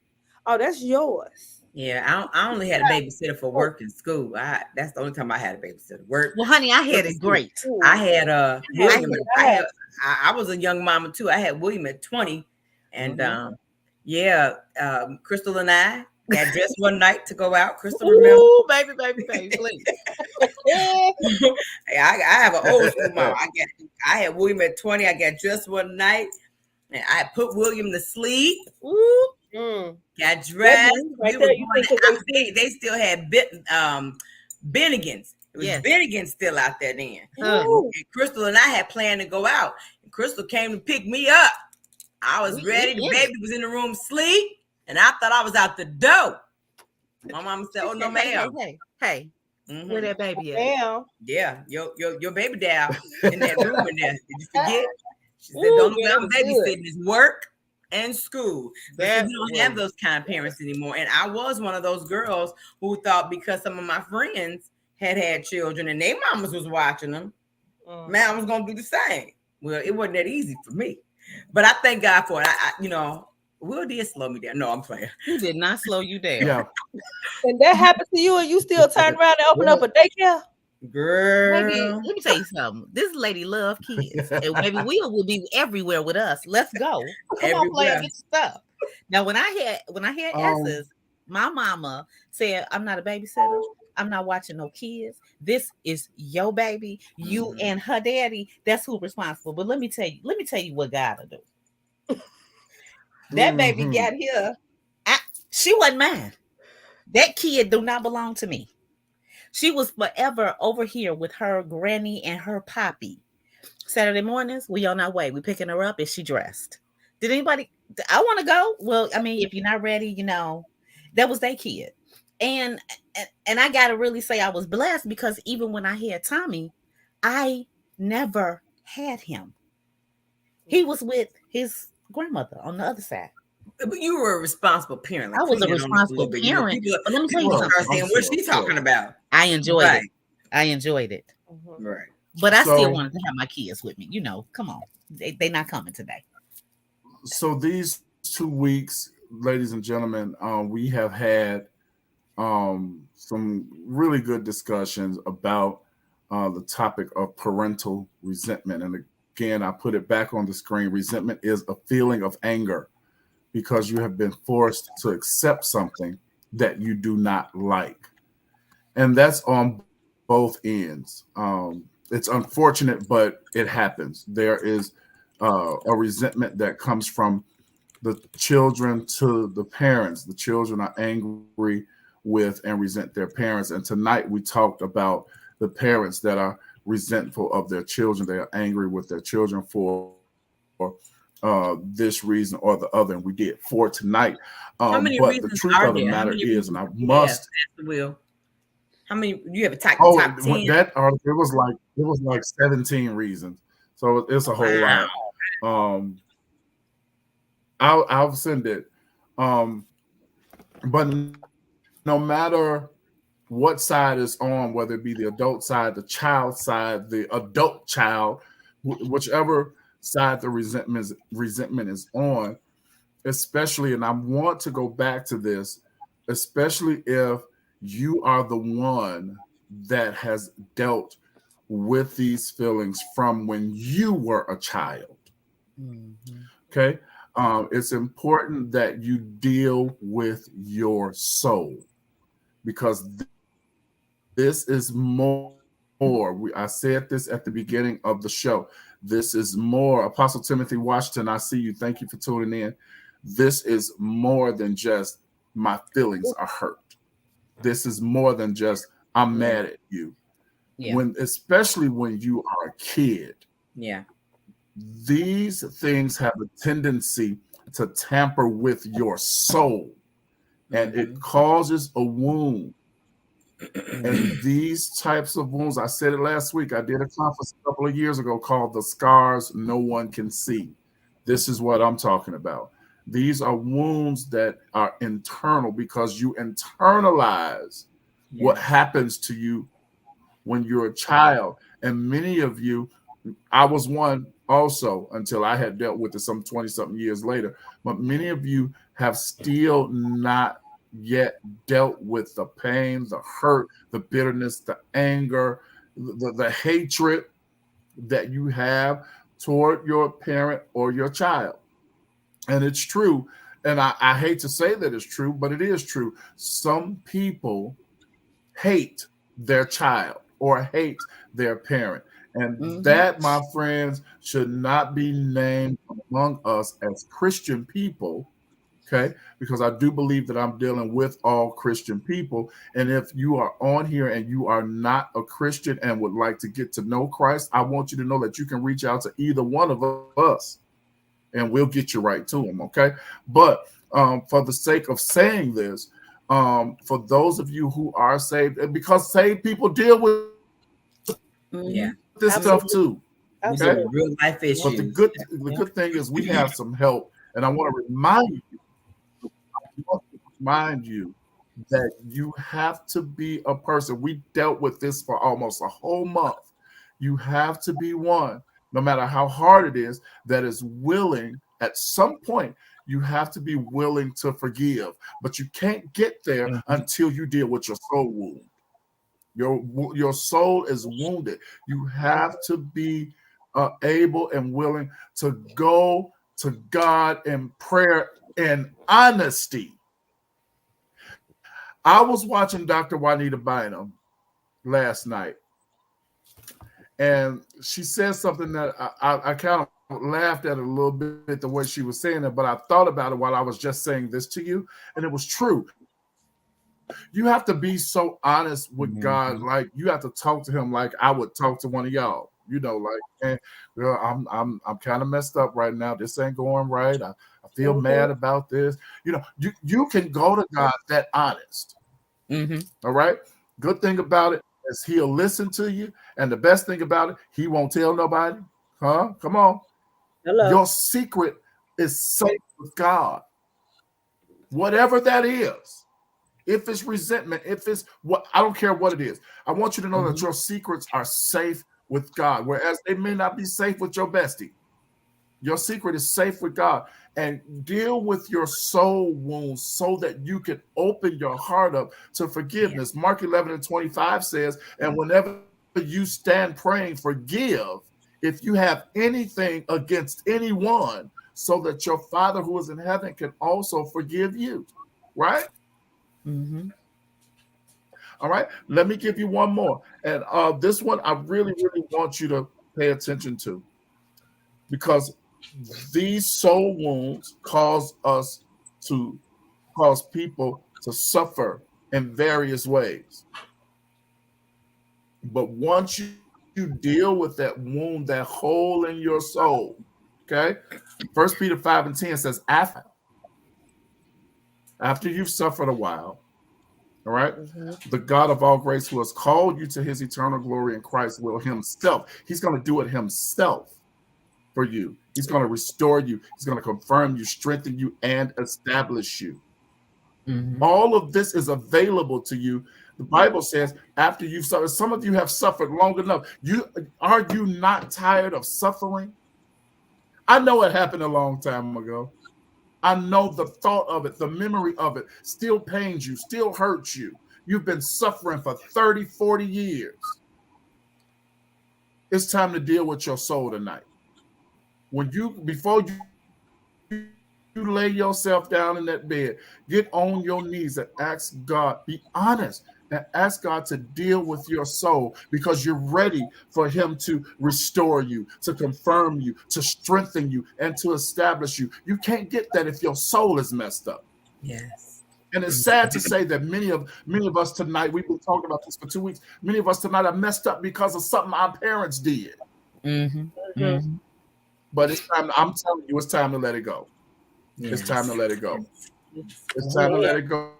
oh, that's yours. Yeah, I only had a babysitter for work and school. That's the only time I had a babysitter. Work. Well, honey, I had work and it school. great. I had William. I I was a young mama too. I had William at 20, and Crystal and I got dressed one night to go out. Crystal, remember? Ooh, baby, please. I have an old school mom. I had William at 20. I got dressed one night, and I put William to sleep. Ooh. Got dressed. Right We there, were you going think out. They still had Bennigan's. It was Yes. Bennigan's still out there then. Ooh. And Crystal and I had planned to go out. And Crystal came to pick me up. I was ready. The baby was in the room asleep, and I thought I was out the door. My mama said, "Oh no, ma'am." Hey. Where that baby at? Damn. Yeah, your baby down in that room in there. Did you forget? She said, Ooh, "Don't know that I'm was babysitting. It's work and school." That We don't have those kind of parents anymore. And I was one of those girls who thought because some of my friends had children and their mamas was watching them, man, I was gonna do the same. Well, it wasn't that easy for me, but I thank God for it. Will did slow me down. No, I'm playing. He did not slow you down. Yeah. And that happened to you, and you still turn around and open up a daycare? Girl. Baby, let me tell you something. This lady love kids, and maybe will be everywhere with us. Let's go. Come on, play and get stuff. Now, when I had S's, my mama said, "I'm not a babysitter. I'm not watching no kids. This is your baby. You and her daddy. That's who's responsible." But let me tell you what God will do. That baby got here. She wasn't mine. That kid do not belong to me. She was forever over here with her granny and her poppy. Saturday mornings, we on our way. We picking her up. Is she dressed? Did anybody? I want to go. Well, I mean, if you're not ready, that was their kid. And I gotta really say I was blessed because even when I had Tommy, I never had him. He was with his grandmother on the other side. But you were a responsible parent. I was a responsible parent. But let me tell you something. What's she talking about? I enjoyed it. I enjoyed it. Right. But I still wanted to have my kids with me. Come on. They not coming today. So these 2 weeks, ladies and gentlemen, we have had some really good discussions about the topic of parental resentment. And again, I put it back on the screen. Resentment is a feeling of anger because you have been forced to accept something that you do not like. And that's on both ends. It's unfortunate, but it happens. There is a resentment that comes from the children to the parents. The children are angry with and resent their parents. And tonight we talked about the parents that are resentful of their children. They are angry with their children for this reason or the other. And we did 4 tonight. How many but reasons the truth are of the there? matter is, and I must. Will. How many? You have a top 10? That article, it was like 17 reasons. So it's a whole lot. I'll send it. But no matter what side is on, whether it be the adult side, the child side, the adult child, whichever side the resentment is on, especially, and I want to go back to this, especially if you are the one that has dealt with these feelings from when you were a child. Okay. It's important that you deal with your soul because this is more. I said this at the beginning of the show. This is more. Apostle Timothy Washington, I see you. Thank you for tuning in. This is more than just my feelings are hurt. This is more than just I'm mad at you. Yeah. Especially when you are a kid, Yeah. These things have a tendency to tamper with your soul, and it causes a wound. And these types of wounds, I said it last week. I did a conference a couple of years ago called The Scars No One Can See. This is what I'm talking about. These are wounds that are internal because you internalize what happens to you when you're a child. And many of you, I was one also until I had dealt with it some 20 something years later. But many of you have still not yet dealt with the pain, the hurt, the bitterness, the anger, the hatred that you have toward your parent or your child. And it's true. And I hate to say that it's true, but it is true. Some people hate their child or hate their parent. And that, my friends, should not be named among us as Christian people. Okay, because I do believe that I'm dealing with all Christian people. And if you are on here and you are not a Christian and would like to get to know Christ, I want you to know that you can reach out to either one of us and we'll get you right to him. Okay, but for the sake of saying this, for those of you who are saved, and because saved people deal with this stuff too. Okay, real life issues. But the good thing is we have some help, and I want to remind you that you have to be a person. We dealt with this for almost a whole month. You have to be one, no matter how hard it is, that is willing at some point. You have to be willing to forgive, but you can't get there until you deal with your soul wound. Your soul is wounded. You have to be able and willing to go to God in prayer and honesty. I was watching Dr. Juanita Bynum last night, and she said something that I kind of laughed at a little bit the way she was saying it, but I thought about it while I was just saying this to you, and it was true. You have to be so honest with God, like you have to talk to him like I would talk to one of y'all. You know, like, I'm kind of messed up right now. This ain't going right. I feel mad about this. You know, you can go to God that honest. All right. Good thing about it is he'll listen to you, and the best thing about it, he won't tell nobody. Huh? Come on. Hello. Your secret is safe with God. Whatever that is. If it's resentment, if it's what, I don't care what it is. I want you to know that your secrets are safe with God, whereas they may not be safe with your bestie. Your secret is safe with God. And deal with your soul wounds so that you can open your heart up to forgiveness. Mark 11:25 says, and whenever you stand praying, forgive if you have anything against anyone, so that your Father who is in heaven can also forgive you. Right? All right. Let me give you one more. And this one I really, really want you to pay attention to, because these soul wounds cause people to suffer in various ways. But once you deal with that wound, that hole in your soul, okay? 1 Peter 5:10 says, after you've suffered a while, all right, the God of all grace, who has called you to his eternal glory in Christ, will himself, he's going to do it himself for you. He's going to restore you. He's going to confirm you, strengthen you, and establish you. All of this is available to you. The Bible says after you've suffered, some of you have suffered long enough. Are you not tired of suffering? I know it happened a long time ago. I know the thought of it, the memory of it still pains you, still hurts you. You've been suffering for 30, 40 years. It's time to deal with your soul tonight. Before you lay yourself down in that bed, get on your knees and ask God, be honest, and ask God to deal with your soul, because you're ready for him to restore you, to confirm you, to strengthen you, and to establish you. You can't get that if your soul is messed up. Yes. And it's sad to say that many of us tonight, we've been talking about this for 2 weeks, many of us tonight are messed up because of something our parents did. Mm-hmm. Mhm. Mm-hmm. But it's time. I'm telling you, it's time to let it go. It's time to Yes. let it go. Yes. It's Oh, time to yeah. let it go.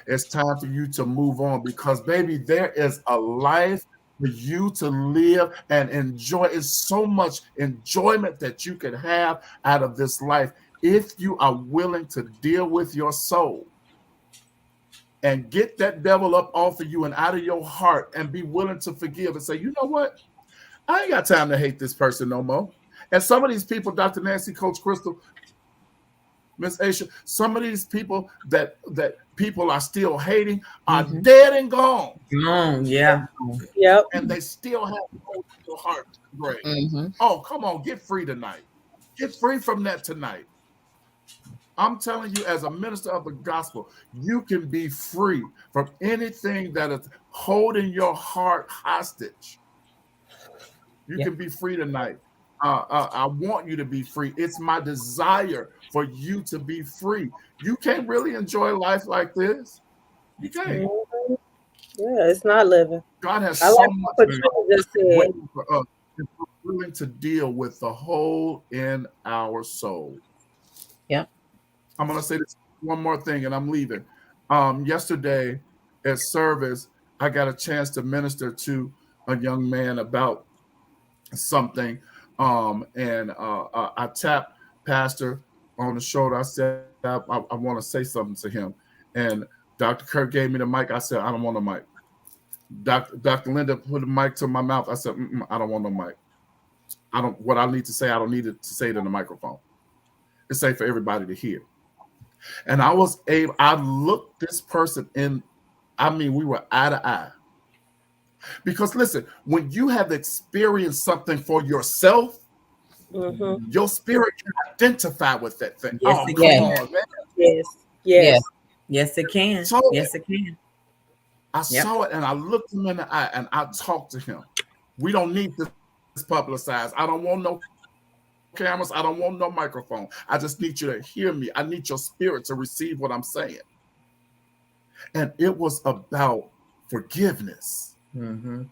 It's time for you to move on because, baby, there is a life for you to live and enjoy. It's so much enjoyment that you can have out of this life if you are willing to deal with your soul and get that devil up off of you and out of your heart and be willing to forgive and say, you know what? I ain't got time to hate this person no more. And some of these people, Dr. Nancy, Coach Crystal, Miss Aisha, some of these people that people are still hating are Mm-hmm. dead and gone, Come on. Yeah. Yep. and they still have hope in your heart to the grave. Mm-hmm. Oh, come on, get free tonight. Get free from that tonight. I'm telling you, as a minister of the gospel, you can be free from anything that is holding your heart hostage. You Yeah. can be free tonight. I want you to be free. It's my desire for you to be free. You can't really enjoy life like this. You That's right. can't. Mhm. Yeah, it's not living. God has I so like much what Patricia just said. waiting for us if we're willing to deal with the hole in our soul. Yep. I'm going to say this one more thing and I'm leaving. Yesterday at service, I got a chance to minister to a young man about something. I tapped Pastor on the shoulder. I said, I want to say something to him. And Dr. Kirk gave me the mic. I said, I don't want a mic. Dr. Linda put the mic to my mouth. I said, I don't want no mic. What I need to say, I don't need it to say it in the microphone. It's safe for everybody to hear. And I looked this person in, I mean, we were eye to eye. Because listen, when you have experienced something for yourself, Mm-hmm. your spirit can identify with that thing. Yes, Oh, it come can. on, man. Yes. Yeah. Yes. Yes, it can. So Yes, it can. I Yep. saw it and I looked him in the eye and I talked to him. We don't need this publicized. I don't want no cameras. I don't want no microphone. I just need you to hear me. I need your spirit to receive what I'm saying. And it was about forgiveness. Mm-hmm.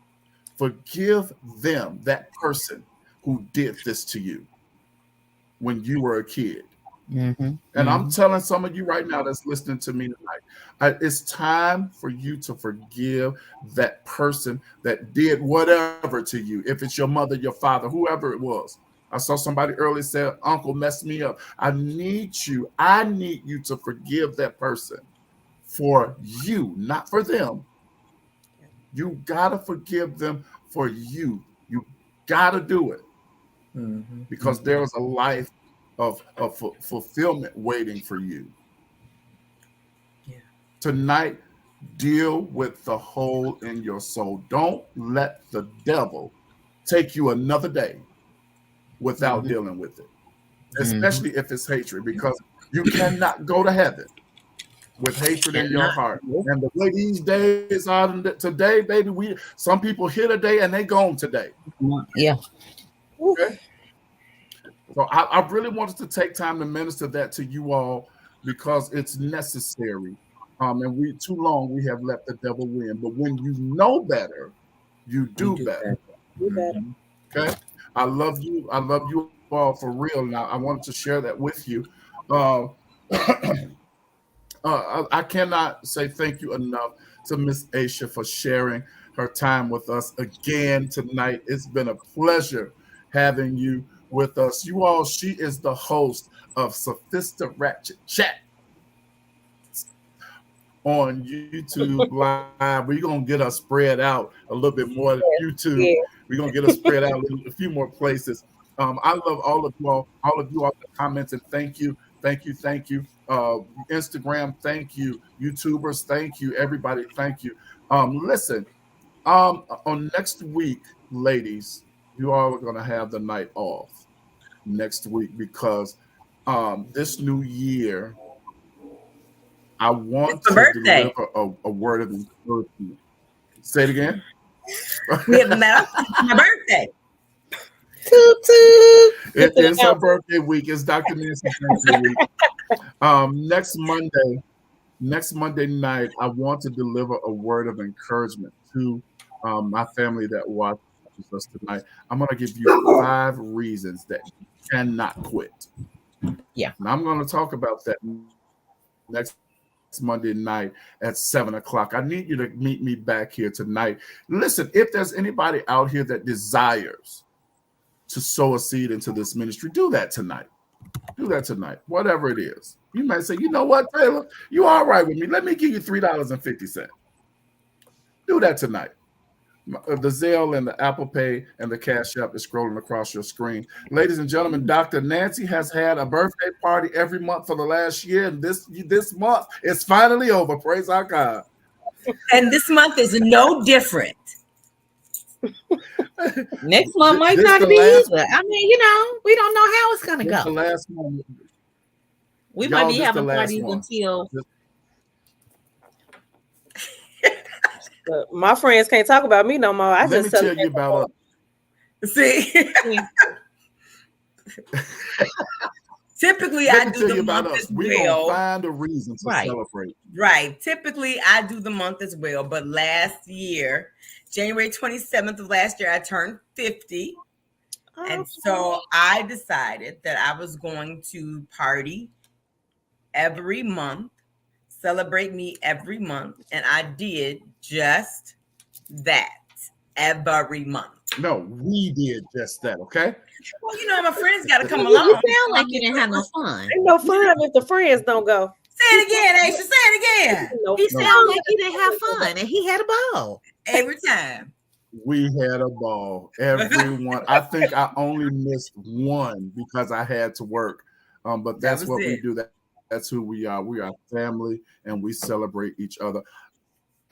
Forgive them, that person who did this to you when you were a kid. Mm-hmm. And I'm telling some of you right now that's listening to me tonight, it's time for you to forgive that person that did whatever to you. If it's your mother, your father, whoever it was. I saw somebody earlier say, uncle messed me up. I need you to forgive that person for you, not for them. You got to forgive them for you. You got to do it Mm-hmm. because there is a life of fulfillment waiting for you. Yeah. Tonight, deal with the hole in your soul. Don't let the devil take you another day without dealing with it, especially if it's hatred, because you cannot go to heaven with hatred in your heart. And the way these days are today, baby, some people here today and they gone today. Yeah. Okay. So I really wanted to take time to minister that to you all because it's necessary. And too long we have let the devil win. But when you know better, you do better. You better. Okay. I love you. I love you all for real. Now I wanted to share that with you. I cannot say thank you enough to Miss Aisha for sharing her time with us again tonight. It's been a pleasure having you with us. You all, she is the host of Sophista Ratchet Chat on YouTube Live. We're going to get us spread out a little bit more than YouTube. Yeah. We're going to get us spread out a few more places. I love all of you all the comments, and thank you. Instagram, thank you. YouTubers, thank you. Everybody, thank you. Listen, on next week, ladies, you all are going to have the night off next week because this new year, I want to deliver a word of encouragement. Say it again. We have met my birthday. Toot, toot. It is her birthday week. It's Dr. Nancy's birthday week. Next Monday night, I want to deliver a word of encouragement to my family that watch with us tonight. I'm going to give you 5 reasons that you cannot quit. Yeah. And I'm going to talk about that next Monday night at 7:00. I need you to meet me back here tonight. Listen, if there's anybody out here that desires to sow a seed into this ministry, do that tonight. Do that tonight, whatever it is. You might say, you know what, Taylor, you all right with me. Let me give you $3.50. Do that tonight. The Zelle and the Apple Pay and the Cash App is scrolling across your screen. Ladies and gentlemen, Dr. Nancy has had a birthday party every month for the last year, and this month is finally over. Praise our God. And this month is no different. Next month might This not the be last- either. I mean, we don't know how it's gonna This the go. last one. We Y'all, might be this having the last parties one. until But my friends can't talk about me no more. I Let me just tell celebrate you about See, typically Let I me do tell the you about month us. as We're going well. to find a reason to Right. celebrate. Right. Typically, I do the month as well. But last year, January 27th of last year, I turned 50. And so I decided that I was going to party every month, celebrate me every month. And I did just that every month. No, we did just that, okay? Well, you know, my friends got to come you along. sound like you didn't have no fun. ain't no fun if the friends don't go. Say it again, Aisha. Say it again. No He fun. sounded like he didn't have fun, and he had a ball. Every time. We had a ball. Everyone. I think I only missed one because I had to work. But that's was what we it. do. That's who we are. We are family, and we celebrate each other.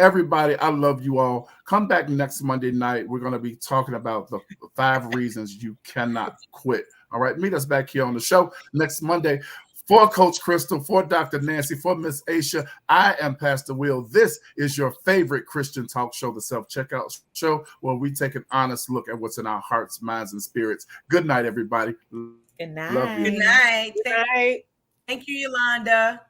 Everybody, I love you all. Come back next Monday night. We're going to be talking about the 5 reasons you cannot quit. All right. Meet us back here on the show next Monday. For Coach Crystal, for Dr. Nancy, for Miss Aisha, I am Pastor Will. This is your favorite Christian talk show, the Self-Checkout Show, where we take an honest look at what's in our hearts, minds, and spirits. Good night, everybody. Good night. Love you. Good night. Good night. Thank you, Yolanda.